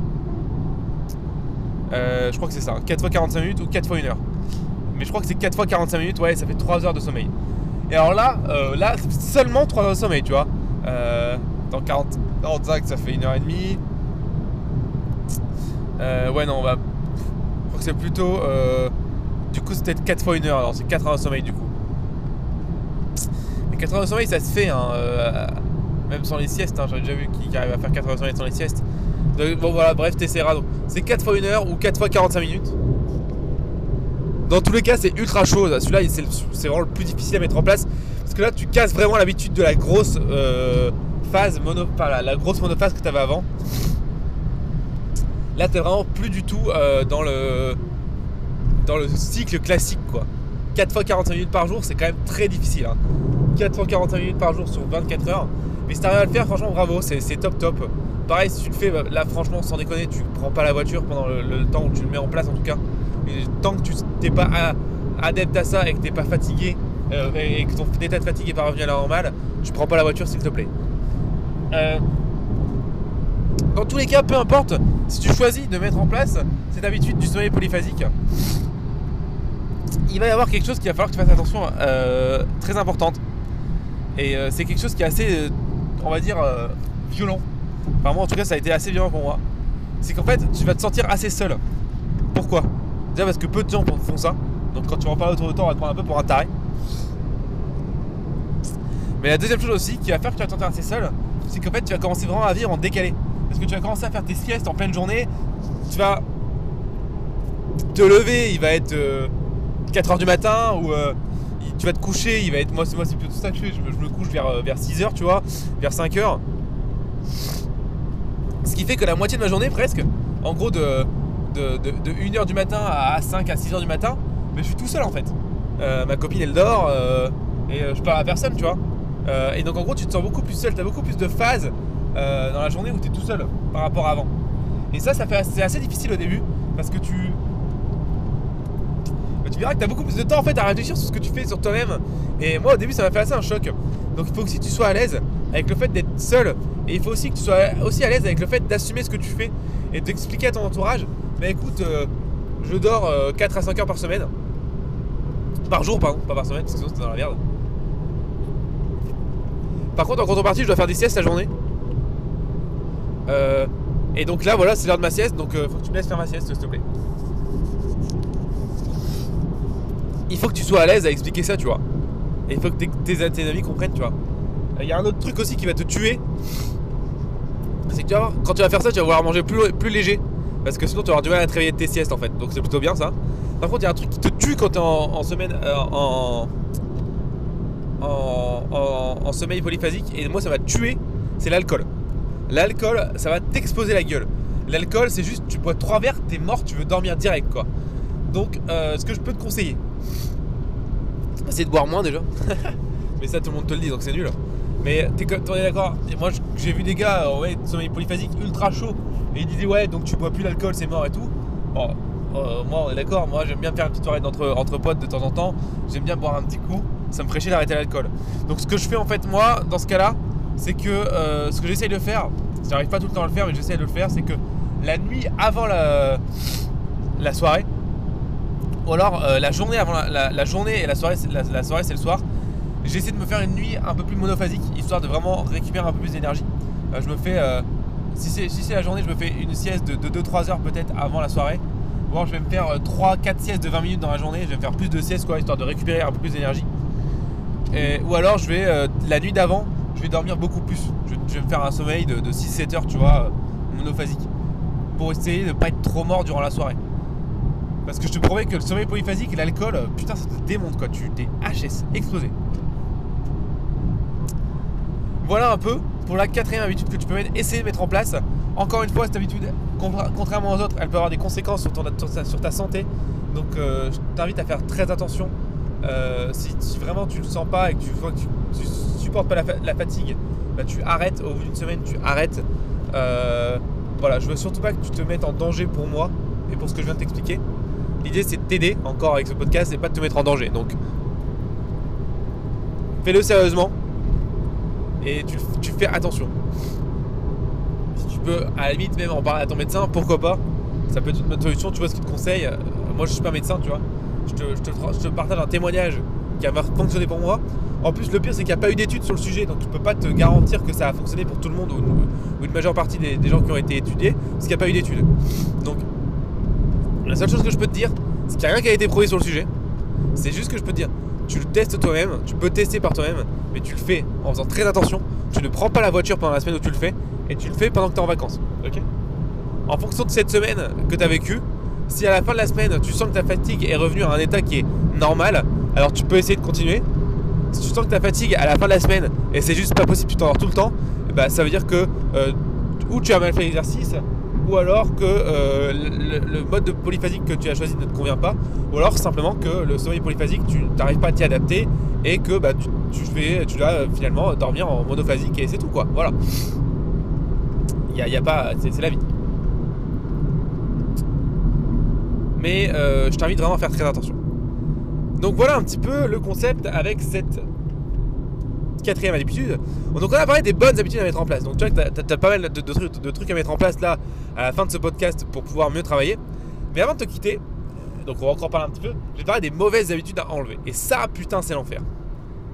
Je crois que c'est ça, 4 fois 45 minutes ou 4 fois 1 heure. Mais je crois que c'est 4 fois 45 minutes, ouais, ça fait 3 heures de sommeil. Et alors là, seulement 3 heures de sommeil, tu vois. Dans 45, ça fait 1h30. Ouais, non, on va. Je crois que c'est plutôt. Du coup, c'est peut-être 4 fois 1 heure, alors c'est 4 heures de sommeil, du coup. Mais 4 heures de sommeil, ça se fait, hein, même sans les siestes, hein, j'avais déjà vu qui arrive à faire 4 heures de sommeil sans les siestes. Donc, bon, voilà, bref, t'essaieras. Donc, c'est 4 fois 1 heure ou 4 fois 45 minutes. Dans tous les cas, c'est ultra chaud. Celui-là, c'est vraiment le plus difficile à mettre en place. Parce que là, tu casses vraiment l'habitude de la grosse phase la grosse monophase que tu avais avant. Là, t'es vraiment plus du tout dans le cycle classique, quoi. 4 fois 45 minutes par jour, c'est quand même très difficile, hein. 4 fois 45 minutes par jour sur 24 heures. Mais si t'arrives à le faire, franchement, bravo, c'est top. Pareil, si tu le fais, là, franchement, sans déconner, tu prends pas la voiture pendant le temps où tu le mets en place, en tout cas. Et tant que tu t'es pas adepte à ça et que t'es pas fatigué et que ton état de fatigue est pas revenu à la normale, tu prends pas la voiture, s'il te plaît. Dans tous les cas, peu importe, si tu choisis de mettre en place cette habitude du sommeil polyphasique, il va y avoir quelque chose qu'il va falloir que tu fasses attention, très importante. Et c'est quelque chose qui est assez, on va dire, violent. Enfin, moi en tout cas, ça a été assez violent pour moi. C'est qu'en fait, tu vas te sentir assez seul. Pourquoi ? Déjà parce que peu de gens font ça. Donc quand tu vas en parler autour de toi, on va te prendre un peu pour un taré. Mais la deuxième chose aussi qui va faire que tu vas te sentir assez seul, c'est qu'en fait tu vas commencer vraiment à vivre en décalé. Parce que tu vas commencer à faire tes siestes en pleine journée. Tu vas te lever, il va être 4h du matin, ou tu vas te coucher, il va être. Moi c'est plutôt ça que je fais, je me couche vers 6h, tu vois, vers 5h. Ce qui fait que la moitié de ma journée presque, en gros de 1h du matin à 5 à 6h du matin, mais je suis tout seul en fait. Ma copine elle dort et je parle à personne, tu vois. Et donc en gros tu te sens beaucoup plus seul, tu as beaucoup plus de phases dans la journée où tu es tout seul par rapport à avant. Et ça c'est assez difficile au début parce que tu verras que tu as beaucoup plus de temps en fait à réfléchir sur ce que tu fais sur toi-même. Et moi au début ça m'a fait assez un choc. Donc il faut aussi que tu sois à l'aise avec le fait d'être seul, et il faut aussi que tu sois aussi à l'aise avec le fait d'assumer ce que tu fais et d'expliquer à ton entourage: mais écoute, je dors 4 à 5 heures par semaine. Par jour, pardon, pas par semaine, parce que sinon c'est dans la merde. Par contre, en contrepartie, je dois faire des siestes la journée. Et donc là, voilà, c'est l'heure de ma sieste, donc faut que tu me laisses faire ma sieste, s'il te plaît. Il faut que tu sois à l'aise à expliquer ça, tu vois. Et il faut que tes amis comprennent, tu vois. Il y a un autre truc aussi qui va te tuer. C'est que tu vas voir, quand tu vas faire ça, tu vas vouloir manger plus léger. Parce que sinon tu vas avoir du mal à te réveiller de tes siestes en fait. Donc c'est plutôt bien ça. Par contre, il y a un truc qui te tue quand tu es en semaine en sommeil polyphasique. Et moi ça va te tuer, c'est l'alcool. L'alcool, ça va t'exploser la gueule. L'alcool, c'est juste, tu bois 3 verres, t'es mort, tu veux dormir direct, quoi. Donc ce que je peux te conseiller, c'est de boire moins déjà. Mais ça tout le monde te le dit, donc c'est nul. Mais t'en es d'accord? Moi j'ai vu des gars ouais, sommeil polyphasique ultra chaud, et ils disaient ouais, donc tu bois plus l'alcool, c'est mort et tout. Bon, moi on est d'accord, moi j'aime bien faire une petite soirée entre potes de temps en temps. J'aime bien boire un petit coup, ça me ferait chier d'arrêter l'alcool. Donc ce que je fais en fait moi dans ce cas là, c'est que ce que j'essaye de faire, j'arrive pas tout le temps à le faire, mais j'essaye de le faire, c'est que la nuit avant la soirée, ou alors la journée avant la journée, et la soirée c'est le soir, j'essaie de me faire une nuit un peu plus monophasique, histoire de vraiment récupérer un peu plus d'énergie. Je me fais si c'est la journée, je me fais une sieste de 2-3 heures peut-être avant la soirée. Ou alors je vais me faire 3-4 siestes de 20 minutes dans la journée. Je vais me faire plus de siestes, quoi, histoire de récupérer un peu plus d'énergie. Ou alors je vais la nuit d'avant, je vais dormir beaucoup plus. Je vais me faire un sommeil de 6-7 heures, tu vois, monophasique, pour essayer de ne pas être trop mort durant la soirée. Parce que je te promets que le sommeil polyphasique et l'alcool, putain, ça te démonte, quoi. T'es HS, explosé. Voilà un peu pour la 4e habitude que tu peux essayer de mettre en place. Encore une fois, cette habitude, contrairement aux autres, elle peut avoir des conséquences sur ta santé. Donc je t'invite à faire très attention. Si vraiment tu le sens pas et que tu vois que tu supportes pas la fatigue, bah tu arrêtes. Au bout d'une semaine, tu arrêtes. Voilà, je veux surtout pas que tu te mettes en danger pour moi et pour ce que je viens de t'expliquer. L'idée c'est de t'aider encore avec ce podcast et pas de te mettre en danger. Donc fais-le sérieusement et tu fais attention. Si tu peux à la limite même en parler à ton médecin, pourquoi pas. ça peut être une bonne solution. Tu vois ce qu'il te conseille. Moi, je suis pas médecin, tu vois. Je te partage un témoignage qui a fonctionné pour moi. En plus, le pire, c'est qu'il n'y a pas eu d'études sur le sujet, donc je peux pas te garantir que ça a fonctionné pour tout le monde ou une majeure partie des gens qui ont été étudiés, parce qu'il n'y a pas eu d'études. Donc, la seule chose que je peux te dire, c'est qu'il n'y a rien qui a été prouvé sur le sujet. C'est juste que je peux te dire, tu le testes toi-même, tu peux tester par toi-même, mais tu le fais en faisant très attention. Tu ne prends pas la voiture pendant la semaine où tu le fais, et tu le fais pendant que tu es en vacances. Ok ? En fonction de cette semaine que tu as vécue, si à la fin de la semaine, tu sens que ta fatigue est revenue à un état qui est normal, alors tu peux essayer de continuer. Si tu sens que ta fatigue à la fin de la semaine et c'est juste pas possible, tu t'endors tout le temps, bah, ça veut dire que ou tu as mal fait l'exercice, ou alors que le mode de polyphasique que tu as choisi ne te convient pas, ou alors simplement que le sommeil polyphasique, tu n'arrives pas à t'y adapter et que bah, tu dois finalement dormir en monophasique et c'est tout quoi. Voilà. Y a pas, c'est la vie. Mais je t'invite vraiment à faire très attention. Donc voilà un petit peu le concept avec cette 4e habitude. Donc on a parlé des bonnes habitudes à mettre en place. Donc tu vois que t'as pas mal de trucs à mettre en place là à la fin de ce podcast pour pouvoir mieux travailler. Mais avant de te quitter, donc on va encore parler un petit peu, je vais te parler des mauvaises habitudes à enlever. Et ça, putain, c'est l'enfer.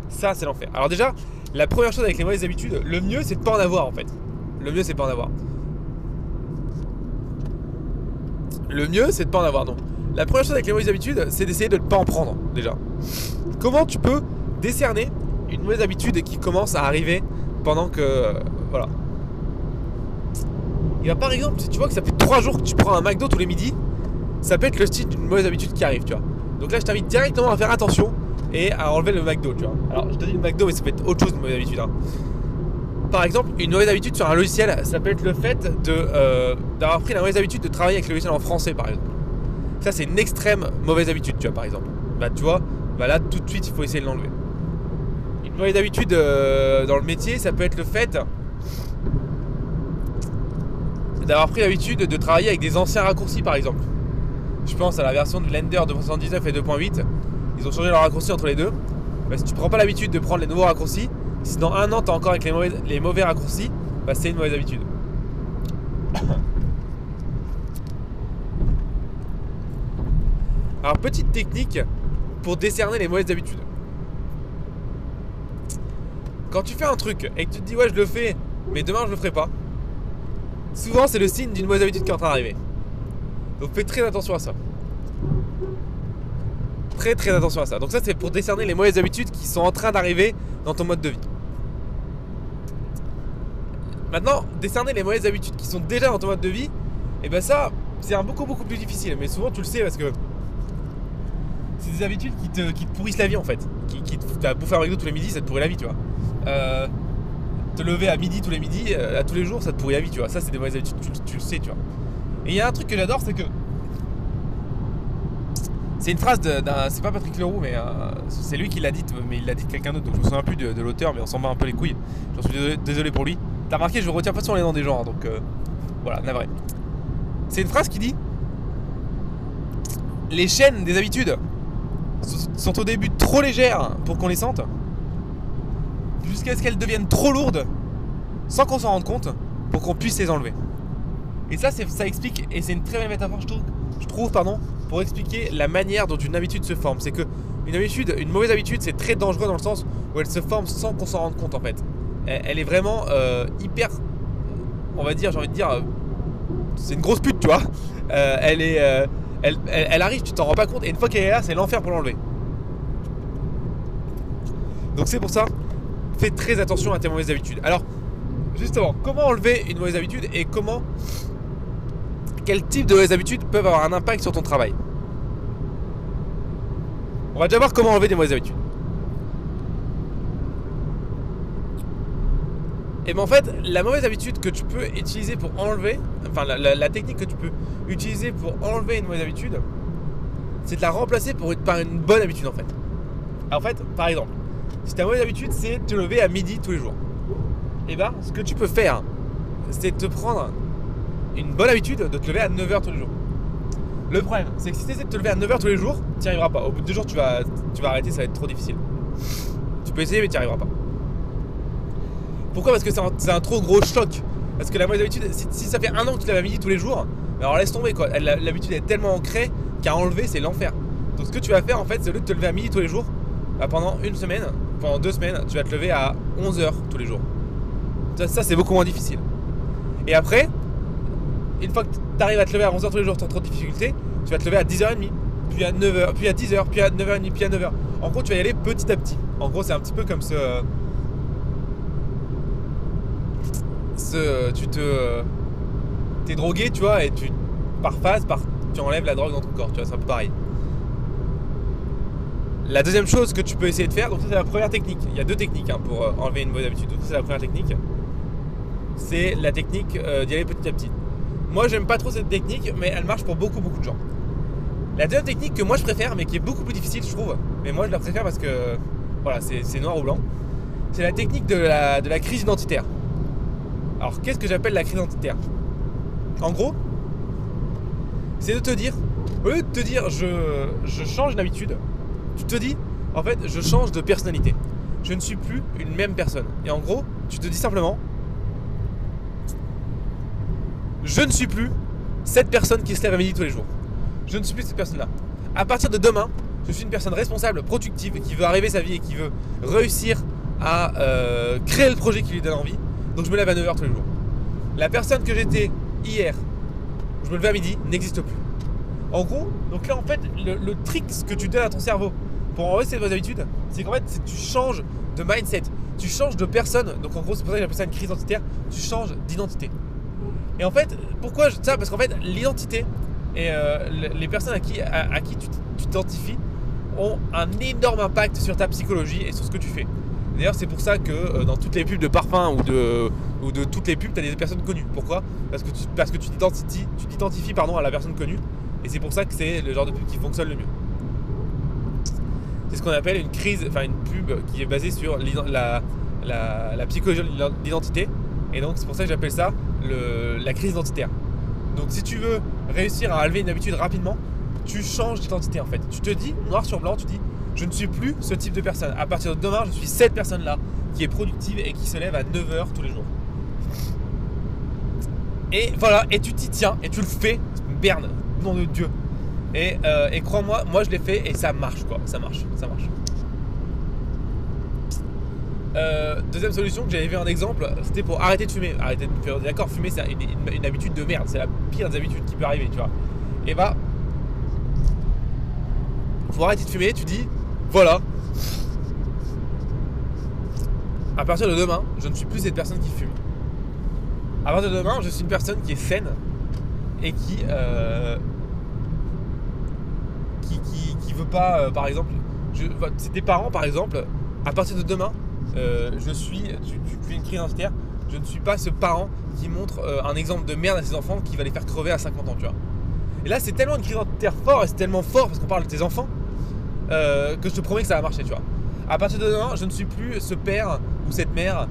Ça, c'est l'enfer. Alors déjà, la première chose avec les mauvaises habitudes, le mieux c'est de pas en avoir en fait. Le mieux c'est de pas en avoir. Le mieux c'est de pas en avoir. Donc la première chose avec les mauvaises habitudes, c'est d'essayer de ne pas en prendre déjà. Comment tu peux décerner une mauvaise habitude qui commence à arriver pendant que... voilà. Et bah, par exemple, si tu vois que ça fait 3 jours que tu prends un McDo tous les midis, ça peut être le style d'une mauvaise habitude qui arrive, tu vois. Donc là, je t'invite directement à faire attention et à enlever le McDo, tu vois. Alors, je te dis le McDo, mais ça peut être autre chose d'une mauvaise habitude, hein. Par exemple, une mauvaise habitude sur un logiciel, ça peut être le fait d'avoir pris la mauvaise habitude de travailler avec le logiciel en français, par exemple. Ça, c'est une extrême mauvaise habitude, tu vois, par exemple. Bah, tu vois, bah là, tout de suite, il faut essayer de l'enlever. Une mauvaise habitude dans le métier, ça peut être le fait d'avoir pris l'habitude de travailler avec des anciens raccourcis, par exemple. Je pense à la version de Blender 2.79 et 2.8. Ils ont changé leurs raccourcis entre les deux. Bah, si tu prends pas l'habitude de prendre les nouveaux raccourcis, si dans un an, tu es encore avec les mauvais raccourcis, bah, c'est une mauvaise habitude. Alors, petite technique pour décerner les mauvaises habitudes. Quand tu fais un truc et que tu te dis ouais je le fais mais demain je le ferai pas, souvent c'est le signe d'une mauvaise habitude qui est en train d'arriver. Donc fais très attention à ça. Très très attention à ça. Donc ça c'est pour décerner les mauvaises habitudes qui sont en train d'arriver dans ton mode de vie. Maintenant, décerner les mauvaises habitudes qui sont déjà dans ton mode de vie, et ben ça c'est beaucoup plus difficile. Mais souvent tu le sais parce que c'est des habitudes qui te pourrissent la vie en fait. Qui te bouffer un McDo tous les midis, ça te pourrit la vie, tu vois. Te lever à midi tous les midis, à tous les jours, ça te pourrit la vie, tu vois. Ça, c'est des mauvaises habitudes, tu le sais, tu vois. Et il y a un truc que j'adore, c'est que c'est une phrase c'est pas Patrick Leroux, mais c'est lui qui l'a dite, mais il l'a dit de quelqu'un d'autre, donc je me souviens plus de l'auteur, mais on s'en bat un peu les couilles. J'en suis désolé pour lui. T'as remarqué, je retiens pas sur les noms des gens, hein, donc voilà, navré. C'est une phrase qui dit: les chaînes des habitudes sont au début trop légères pour qu'on les sente, jusqu'à ce qu'elles deviennent trop lourdes sans qu'on s'en rende compte pour qu'on puisse les enlever. Et ça explique, et c'est une très belle métaphore je trouve, pour expliquer la manière dont une habitude se forme. C'est que une mauvaise habitude, c'est très dangereux dans le sens où elle se forme sans qu'on s'en rende compte en fait. Elle est vraiment hyper, on va dire, j'ai envie de dire, c'est une grosse pute, tu vois. Elle arrive, tu t'en rends pas compte, et une fois qu'elle est là, c'est l'enfer pour l'enlever. Donc c'est pour ça, fais très attention à tes mauvaises habitudes. Alors, justement, comment enlever une mauvaise habitude et quel type de mauvaises habitudes peuvent avoir un impact sur ton travail? On va déjà voir comment enlever des mauvaises habitudes. Et bien en fait, la mauvaise habitude que tu peux utiliser pour enlever, enfin la technique que tu peux utiliser pour enlever une mauvaise habitude, c'est de la remplacer par une bonne habitude en fait. Alors, en fait, par exemple, si ta mauvaise habitude c'est de te lever à midi tous les jours, et ben ce que tu peux faire, c'est de te prendre une bonne habitude de te lever à 9h tous les jours. Le problème, c'est que si tu essaies de te lever à 9h tous les jours, tu n'y arriveras pas. Au bout de 2 jours, tu vas arrêter, ça va être trop difficile. Tu peux essayer, mais tu n'y arriveras pas. Pourquoi ? Parce que c'est un trop gros choc. Parce que la mauvaise habitude, si ça fait 1 an que tu te lèves à midi tous les jours, Mais alors laisse tomber quoi, l'habitude est tellement ancrée qu'à enlever c'est l'enfer. Donc ce que tu vas faire en fait, c'est au lieu de te lever à midi tous les jours, bah, pendant 2 semaines, tu vas te lever à 11h tous les jours. Ça c'est beaucoup moins difficile. Et après, une fois que tu arrives à te lever à 11h tous les jours sans trop de difficulté, tu vas te lever à 10h30, puis à 9h, puis à 10h, puis à 9h30, puis à 9h. En gros, tu vas y aller petit à petit. En gros, c'est un petit peu comme t'es drogué, tu vois, et par phase, tu enlèves la drogue dans ton corps, tu vois, c'est un peu pareil. La deuxième chose que tu peux essayer de faire, donc ça c'est la première technique. Il y a 2 techniques pour enlever une mauvaise habitude. Donc ça c'est la première technique. C'est la technique d'y aller petit à petit. Moi j'aime pas trop cette technique, mais elle marche pour beaucoup de gens. La deuxième technique que moi je préfère, mais qui est beaucoup plus difficile je trouve, mais moi je la préfère parce que voilà, c'est noir ou blanc. C'est la technique de la crise identitaire. Alors qu'est-ce que j'appelle la crise identitaire? En gros, c'est de te dire, au lieu de te dire je change d'habitude, tu te dis en fait je change de personnalité. Je ne suis plus une même personne. Et en gros, tu te dis simplement je ne suis plus cette personne qui se lève à midi tous les jours. Je ne suis plus cette personne-là. À partir de demain, je suis une personne responsable, productive, qui veut arriver sa vie et qui veut réussir à créer le projet qui lui donne envie. Donc je me lève à 9h tous les jours. La personne que j'étais hier, où je me levais à midi, n'existe plus. En gros, donc là en fait, le trick que tu donnes à ton cerveau pour enlever ces bonnes habitudes, c'est qu'en fait, tu changes de mindset, tu changes de personne. Donc en gros, c'est pour ça que j'appelle ça une crise identitaire. Tu changes d'identité. Et en fait, pourquoi ça? Parce qu'en fait, l'identité et les personnes à qui tu t'identifies ont un énorme impact sur ta psychologie et sur ce que tu fais. D'ailleurs, c'est pour ça que dans toutes les pubs de parfum ou de toutes les pubs, tu as des personnes connues. Pourquoi? Parce que tu t'identifies à la personne connue. Et c'est pour ça que c'est le genre de pub qui fonctionne le mieux. C'est ce qu'on appelle une pub qui est basée sur la psychologie de l'identité. Et donc c'est pour ça que j'appelle ça la crise identitaire. Donc si tu veux réussir à enlever une habitude rapidement, tu changes d'identité en fait. Tu te dis, noir sur blanc, tu dis je ne suis plus ce type de personne. À partir de demain, je suis cette personne-là qui est productive et qui se lève à 9h tous les jours. Et voilà, et tu t'y tiens et tu le fais, merde, nom de Dieu. Et crois-moi, moi je l'ai fait et ça marche quoi, ça marche. Deuxième solution que j'avais vu un exemple, c'était pour arrêter de fumer. D'accord, fumer c'est une habitude de merde, c'est la pire des habitudes qui peut arriver, tu vois. Et bah, pour arrêter de fumer, tu dis, voilà, à partir de demain, je ne suis plus cette personne qui fume. À partir de demain, je suis une personne qui est saine et qui veut pas, par exemple, c'est tes parents par exemple, à partir de demain, tu fais une crise identitaire, je ne suis pas ce parent qui montre un exemple de merde à ses enfants qui va les faire crever à 50 ans, tu vois. Et là c'est tellement une crise identitaire fort et c'est tellement fort parce qu'on parle de tes enfants que je te promets que ça va marcher, tu vois. À partir de demain, je ne suis plus ce père ou cette mère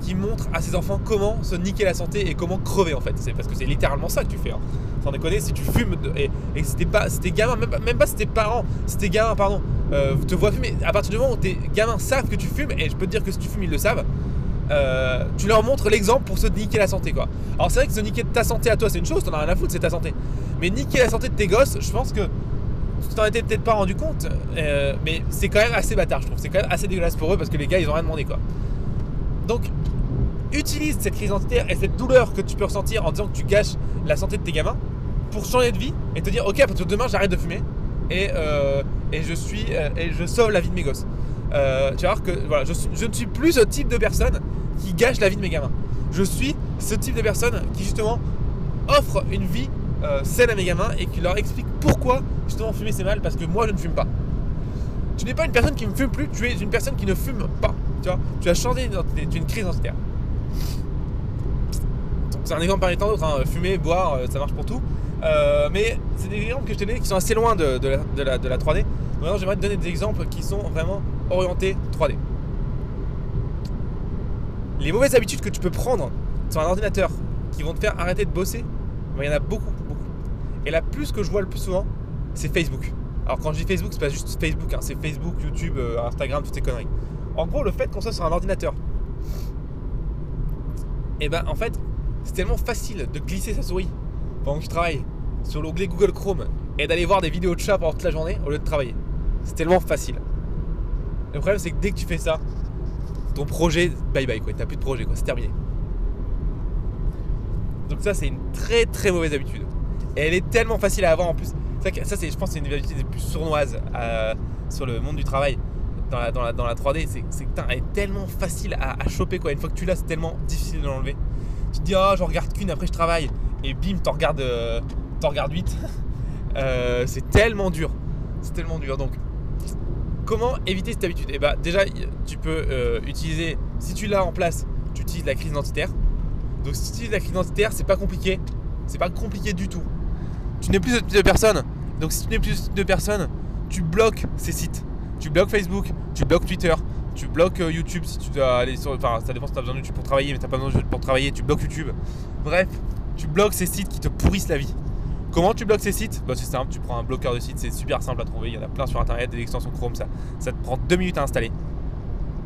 qui montre à ses enfants comment se niquer la santé et comment crever en fait. C'est parce que c'est littéralement ça que tu fais. Sans déconner, si tu fumes et si tes gamins, même pas si tes parents, si tes gamins, pardon, te voient fumer, à partir du moment où tes gamins savent que tu fumes, et je peux te dire que si tu fumes, ils le savent, tu leur montres l'exemple pour se niquer la santé quoi. Alors c'est vrai que se niquer ta santé à toi c'est une chose, t'en as rien à foutre, c'est ta santé. Mais niquer la santé de tes gosses, je pense que tu t'en étais peut-être pas rendu compte, mais c'est quand même assez bâtard je trouve, c'est quand même assez dégueulasse pour eux parce que les gars ils ont rien demandé quoi. Donc utilise cette crise identitaire et cette douleur que tu peux ressentir en disant que tu gâches la santé de tes gamins pour changer de vie et te dire ok, à partir de demain j'arrête de fumer et je sauve la vie de mes gosses. Tu vas voir que voilà, je ne suis plus ce type de personne qui gâche la vie de mes gamins. Je suis ce type de personne qui justement offre une vie saine à mes gamins et qui leur explique pourquoi justement fumer c'est mal, parce que moi je ne fume pas. Tu n'es pas une personne qui ne fume plus, tu es une personne qui ne fume pas. Tu vois, tu as changé d'identité, tu es une crise identitaire. C'est un exemple parmi tant d'autres, hein. Fumer, boire, ça marche pour tout. Mais c'est des exemples que je t'ai donnés qui sont assez loin de la 3D. Maintenant, j'aimerais te donner des exemples qui sont vraiment orientés 3D. Les mauvaises habitudes que tu peux prendre sur un ordinateur qui vont te faire arrêter de bosser, il y en a beaucoup. Et la plus que je vois le plus souvent, c'est Facebook. Alors quand je dis Facebook, c'est pas juste Facebook, hein, c'est Facebook, YouTube, Instagram, toutes ces conneries. En gros, le fait qu'on soit sur un ordinateur, et ben en fait, c'est tellement facile de glisser sa souris pendant que tu travailles sur l'onglet Google Chrome et d'aller voir des vidéos de chat pendant toute la journée au lieu de travailler. C'est tellement facile. Le problème, c'est que dès que tu fais ça, ton projet, bye bye quoi, t'as plus de projet quoi, c'est terminé. Donc ça, c'est une très très mauvaise habitude. Et elle est tellement facile à avoir en plus. Ça c'est, je pense que c'est une des habitudes les plus sournoises sur le monde du travail dans la 3D. C'est que elle est tellement facile à choper quoi. Une fois que tu l'as, c'est tellement difficile de l'enlever. Tu te dis, oh, j'en regarde qu'une, après je travaille. Et bim, t'en regardes 8. C'est tellement dur. C'est tellement dur. Donc, comment éviter cette habitude? Et bah, déjà, tu peux utiliser, si tu l'as en place, tu utilises la crise identitaire. Donc, si tu utilises la crise identitaire, c'est pas compliqué. C'est pas compliqué du tout. Tu n'es plus ce type de personne. Donc, si tu n'es plus ce type de personne, tu bloques ces sites. Tu bloques Facebook, tu bloques Twitter, tu bloques YouTube si tu dois aller sur. Enfin, ça dépend si tu as besoin de YouTube pour travailler, mais tu n'as pas besoin de YouTube pour travailler, tu bloques YouTube. Bref, tu bloques ces sites qui te pourrissent la vie. Comment tu bloques ces sites? Bah, c'est simple, tu prends un bloqueur de sites, c'est super simple à trouver. Il y en a plein sur internet, des extensions Chrome, ça te prend 2 minutes à installer.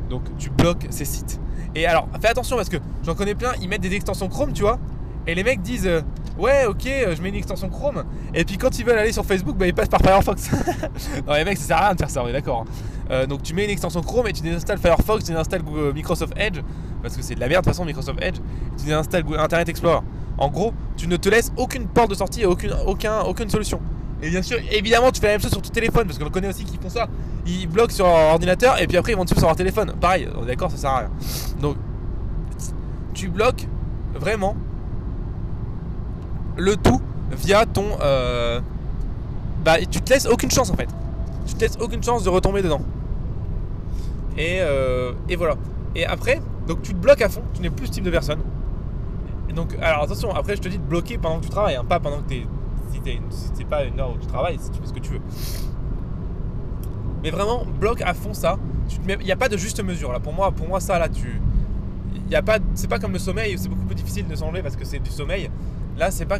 Donc, tu bloques ces sites. Et alors, fais attention parce que j'en connais plein, ils mettent des extensions Chrome, tu vois. Et les mecs disent ouais, ok, je mets une extension Chrome. Et puis quand ils veulent aller sur Facebook, bah, ils passent par Firefox. Non, les mecs, ça sert à rien de faire ça, on est d'accord. Donc tu mets une extension Chrome et tu désinstalles Firefox, tu désinstalles Microsoft Edge, parce que c'est de la merde de toute façon Microsoft Edge. Tu désinstalles Internet Explorer. En gros, tu ne te laisses aucune porte de sortie et aucune solution. Et bien sûr, évidemment, tu fais la même chose sur ton téléphone, parce qu'on connaît aussi qui font ça. Ils bloquent sur leur ordinateur et puis après ils vont dessus sur leur téléphone. Pareil, on est d'accord, ça sert à rien. Donc, tu bloques vraiment le tout via ton bah, tu te laisses aucune chance en fait. Tu te laisses aucune chance de retomber dedans. Et voilà. Et après, donc tu te bloques à fond, tu n'es plus ce type de personne. Et donc, alors attention, après je te dis de bloquer pendant que tu travailles, hein, pas pendant que si c'est pas une heure où tu travailles, si tu fais ce que tu veux. Mais vraiment, bloque à fond ça. Il n'y a pas de juste mesure là. Pour moi ça là, c'est pas comme le sommeil, c'est beaucoup plus difficile de s'enlever parce que c'est du sommeil. Là, c'est pas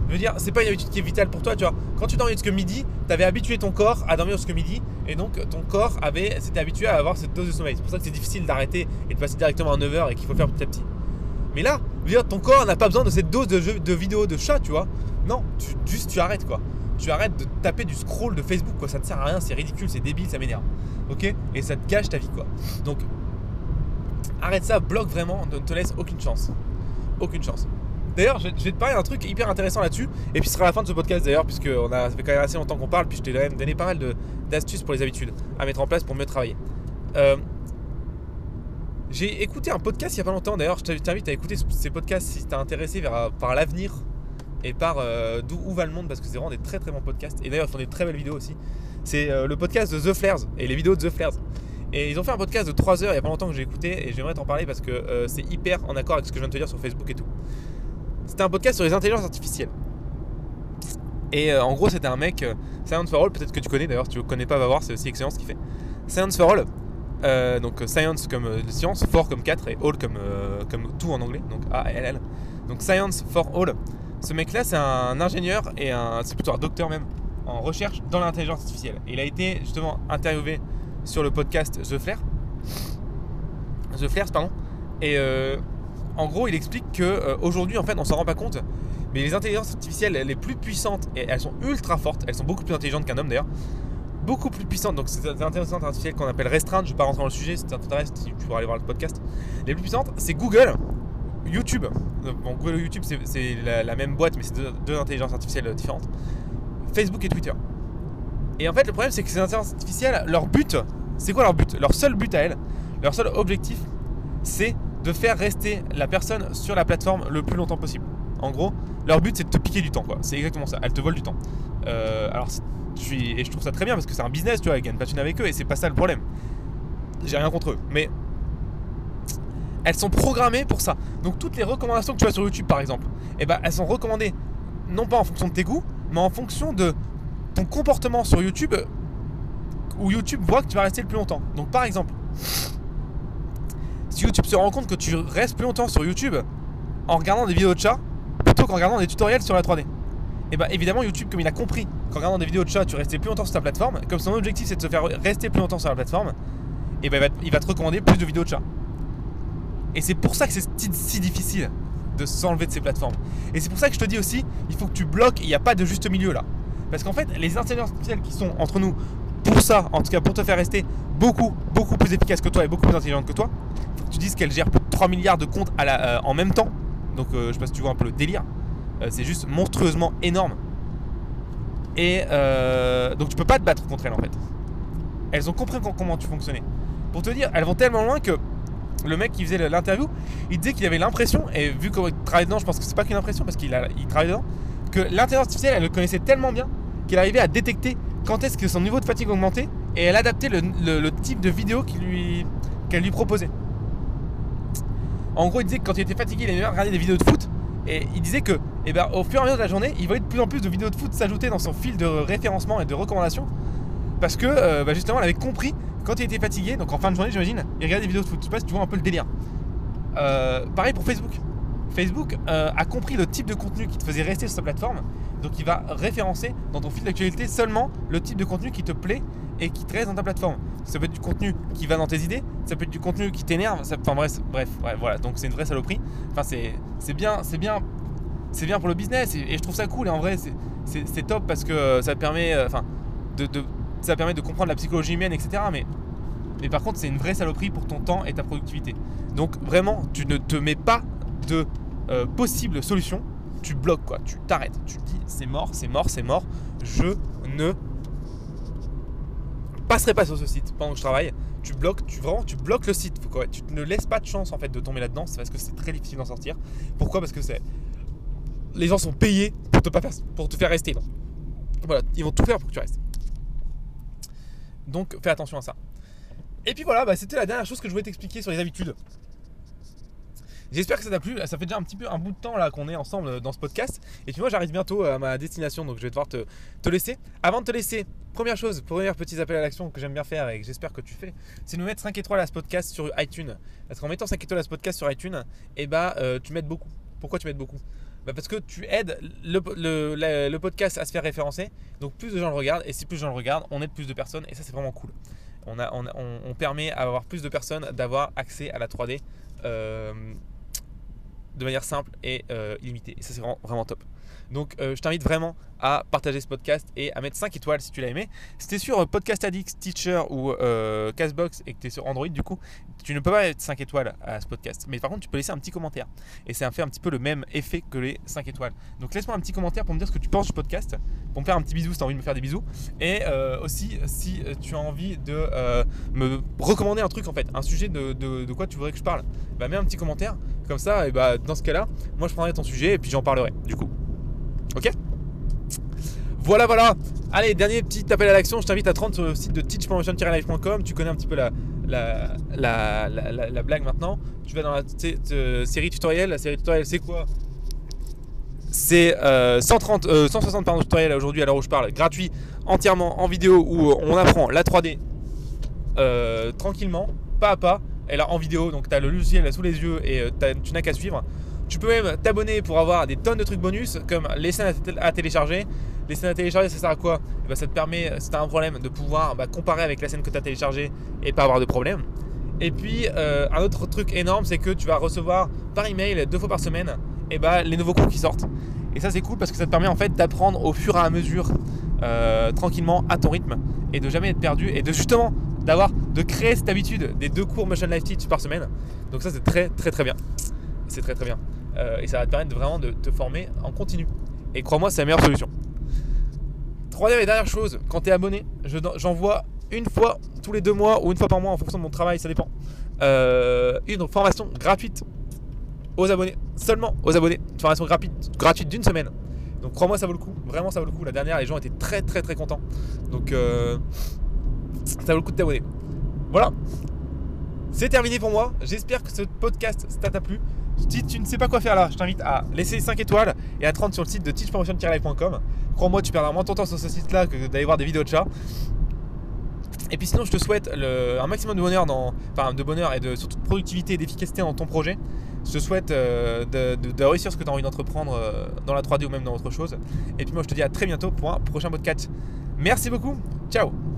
une habitude qui est vitale pour toi, tu vois. Quand tu dormais jusque midi, tu avais habitué ton corps à dormir jusque midi, et donc ton corps s'était habitué à avoir cette dose de sommeil. C'est pour ça que c'est difficile d'arrêter et de passer directement à 9h et qu'il faut faire petit à petit. Mais là, ton corps n'a pas besoin de cette dose de vidéos de chat, tu vois. Non, tu arrêtes quoi. Tu arrêtes de taper du scroll de Facebook quoi, ça ne sert à rien, c'est ridicule, c'est débile, ça m'énerve. Ok? Et ça te gâche ta vie quoi. Donc, arrête ça, bloque vraiment, ne te laisse aucune chance. Aucune chance. D'ailleurs, je vais te parler d'un truc hyper intéressant là-dessus. Et puis ce sera la fin de ce podcast d'ailleurs, puisque ça fait quand même assez longtemps qu'on parle. Puis je t'ai quand même donné pas mal d'astuces pour les habitudes à mettre en place pour mieux travailler. J'ai écouté un podcast il y a pas longtemps. D'ailleurs, je t'invite à écouter ces podcasts si t'es intéressé par l'avenir et par où va le monde, parce que c'est vraiment des très très bons podcasts. Et d'ailleurs, ils font des très belles vidéos aussi. C'est le podcast de The Flares et les vidéos de The Flares. Et ils ont fait un podcast de 3 heures il y a pas longtemps que j'ai écouté, et j'aimerais t'en parler parce que c'est hyper en accord avec ce que je viens de te dire sur Facebook et tout. C'était un podcast sur les intelligences artificielles. Et en gros, c'était un mec, Science for All, peut-être que tu connais d'ailleurs, si tu ne connais pas, va voir, c'est aussi excellent ce qu'il fait. Science for All, donc Science comme science, for comme 4 et All comme tout en anglais, donc A-L-L. Donc Science for All. Ce mec-là, c'est un ingénieur et c'est plutôt un docteur même, en recherche dans l'intelligence artificielle. Et il a été justement interviewé sur le podcast The Flares, pardon. Et en gros, il explique que aujourd'hui, en fait, on s'en rend pas compte, mais les intelligences artificielles les plus puissantes, et elles sont ultra fortes, elles sont beaucoup plus intelligentes qu'un homme d'ailleurs, beaucoup plus puissantes. Donc ces intelligences artificielles qu'on appelle restreintes, je vais pas rentrer dans le sujet, si ça t'intéresse, tu pourras aller voir le podcast. Les plus puissantes, c'est Google, YouTube. Bon, Google et YouTube, c'est la même boîte, mais c'est deux intelligences artificielles différentes. Facebook et Twitter. Et en fait, le problème, c'est que ces intelligences artificielles, leur but, c'est quoi leur but? Leur seul but à elles, leur seul objectif, c'est de faire rester la personne sur la plateforme le plus longtemps possible. En gros, leur but, c'est de te piquer du temps, quoi. C'est exactement ça. Elles te volent du temps. Alors, je trouve ça très bien parce que c'est un business, tu vois. Ils gagnent pas de thunes avec eux et c'est pas ça le problème. J'ai rien contre eux, mais elles sont programmées pour ça. Donc, toutes les recommandations que tu as sur YouTube, par exemple, eh ben, elles sont recommandées non pas en fonction de tes goûts, mais en fonction de ton comportement sur YouTube, où YouTube voit que tu vas rester le plus longtemps. Donc, par exemple, si YouTube se rend compte que tu restes plus longtemps sur YouTube en regardant des vidéos de chat plutôt qu'en regardant des tutoriels sur la 3D, et bien évidemment YouTube, comme il a compris qu'en regardant des vidéos de chat tu restais plus longtemps sur ta plateforme, comme son objectif c'est de se faire rester plus longtemps sur la plateforme, et ben il va te recommander plus de vidéos de chat. Et c'est pour ça que c'est si difficile de s'enlever de ces plateformes. Et c'est pour ça que je te dis aussi, il faut que tu bloques, il n'y a pas de juste milieu là. Parce qu'en fait, les intelligences artificielles qui sont entre nous, pour ça, en tout cas pour te faire rester beaucoup plus efficace que toi et beaucoup plus intelligente que toi, il faut que tu dises qu'elles gèrent plus de 3 milliards de comptes en même temps. Donc je sais pas si tu vois un peu le délire. C'est juste monstrueusement énorme. Et donc tu peux pas te battre contre elles en fait. Elles ont compris comment tu fonctionnais. Pour te dire, elles vont tellement loin que le mec qui faisait l'interview, il disait qu'il avait l'impression, et vu qu'il travaille dedans, je pense que c'est pas qu'une impression parce qu'il travaille dedans, que l'intelligence artificielle, elle le connaissait tellement bien qu'elle arrivait à détecter quand est-ce que son niveau de fatigue augmentait et elle adaptait le type de vidéo qu'elle lui proposait. En gros, il disait que quand il était fatigué, il aimait bien regarder des vidéos de foot. Et il disait que au fur et à mesure de la journée, il voyait de plus en plus de vidéos de foot s'ajouter dans son fil de référencement et de recommandations. Parce que justement, elle avait compris quand il était fatigué, donc en fin de journée, j'imagine, il regardait des vidéos de foot. Je sais pas si tu vois un peu le délire. Pareil pour Facebook. Facebook a compris le type de contenu qui te faisait rester sur sa plateforme. Donc il va référencer dans ton fil d'actualité seulement le type de contenu qui te plaît et qui te reste dans ta plateforme. Ça peut être du contenu qui va dans tes idées, ça peut être du contenu qui t'énerve, enfin bref, voilà, donc c'est une vraie saloperie. Enfin c'est bien pour le business et je trouve ça cool et en vrai c'est top parce que ça te permet ça permet de comprendre la psychologie humaine, etc. Mais par contre c'est une vraie saloperie pour ton temps et ta productivité. Donc vraiment tu ne te mets pas de possible solution, tu bloques quoi, tu t'arrêtes, tu te dis c'est mort, je ne passerai pas sur ce site pendant que je travaille. Tu bloques le site. Tu ne laisses pas de chance en fait de tomber là-dedans, c'est parce que c'est très difficile d'en sortir. Pourquoi ? Parce que les gens sont payés pour te faire rester. Donc. Voilà, ils vont tout faire pour que tu restes. Donc fais attention à ça. Et puis voilà, c'était la dernière chose que je voulais t'expliquer sur les habitudes. J'espère que ça t'a plu. Ça fait déjà un bout de temps là qu'on est ensemble dans ce podcast. Et puis moi j'arrive bientôt à ma destination, donc je vais devoir te laisser. Avant de te laisser, première petit appel à l'action que j'aime bien faire et que j'espère que tu fais, c'est de me mettre 5 étoiles à ce podcast sur iTunes. Parce qu'en mettant 5 étoiles à ce podcast sur iTunes, tu m'aides beaucoup. Pourquoi tu m'aides beaucoup ? Parce que tu aides le podcast à se faire référencer. Donc plus de gens le regardent. Et si plus de gens le regardent, on aide plus de personnes. Et ça c'est vraiment cool. On permet à avoir plus de personnes d'avoir accès à la 3D de manière simple et illimitée. Et ça c'est vraiment top. Donc je t'invite vraiment à partager ce podcast et à mettre 5 étoiles si tu l'as aimé. Si tu es sur Podcast Addict, Teacher ou Castbox et que tu es sur Android, du coup, tu ne peux pas mettre 5 étoiles à ce podcast. Mais par contre, tu peux laisser un petit commentaire. Et ça fait un petit peu le même effet que les 5 étoiles. Donc laisse-moi un petit commentaire pour me dire ce que tu penses du podcast, pour me faire un petit bisou si tu as envie de me faire des bisous. Et aussi, si tu as envie de me recommander un truc, en fait, un sujet de quoi tu voudrais que je parle, mets un petit commentaire. Comme ça, dans ce cas-là, moi je prendrai ton sujet et puis j'en parlerai, du coup. Ok ? Voilà. Allez, dernier petit appel à l'action. Je t'invite à te rendre sur le site de teachpromotion-live.com. Tu connais un petit peu la blague maintenant. Tu vas dans la série tutoriel. La série tutoriel, c'est quoi ? C'est 160 tutoriels aujourd'hui à l'heure où je parle, gratuit, entièrement en vidéo, où on apprend la 3D tranquillement, pas à pas. Et là en vidéo, donc tu as le logiciel là sous les yeux et tu n'as qu'à suivre. Tu peux même t'abonner pour avoir des tonnes de trucs bonus comme les scènes à télécharger. Les scènes à télécharger, ça sert à quoi ? Ça te permet, si tu as un problème, de pouvoir comparer avec la scène que tu as téléchargée et pas avoir de problème. Et puis un autre truc énorme, c'est que tu vas recevoir par email 2 fois par semaine les nouveaux cours qui sortent. Et ça c'est cool parce que ça te permet en fait d'apprendre au fur et à mesure tranquillement à ton rythme et de jamais être perdu et de justement de créer cette habitude des 2 cours Motion Live Teach par semaine. Donc ça c'est très bien. C'est très bien. Et ça va te permettre vraiment de te former en continu. Et crois-moi, c'est la meilleure solution. Troisième et dernière chose, quand tu es abonné, j'envoie une fois tous les 2 mois ou une fois par mois en fonction de mon travail, ça dépend. Une formation gratuite aux abonnés, seulement aux abonnés. Une formation gratuite d'1 semaine. Donc crois-moi, ça vaut le coup. Vraiment, ça vaut le coup. La dernière, les gens étaient très contents. Donc ça vaut le coup de t'abonner. Voilà. C'est terminé pour moi. J'espère que ce podcast t'a plu. Si tu ne sais pas quoi faire là, je t'invite à laisser 5 étoiles et à te rendre sur le site de teachpromotion-live.com. Crois-moi, tu perdras moins ton temps sur ce site-là que d'aller voir des vidéos de chats. Et puis sinon, je te souhaite un maximum de bonheur, et surtout de productivité et d'efficacité dans ton projet. Je te souhaite de réussir ce que tu as envie d'entreprendre dans la 3D ou même dans autre chose. Et puis moi, je te dis à très bientôt pour un prochain podcast. Merci beaucoup. Ciao.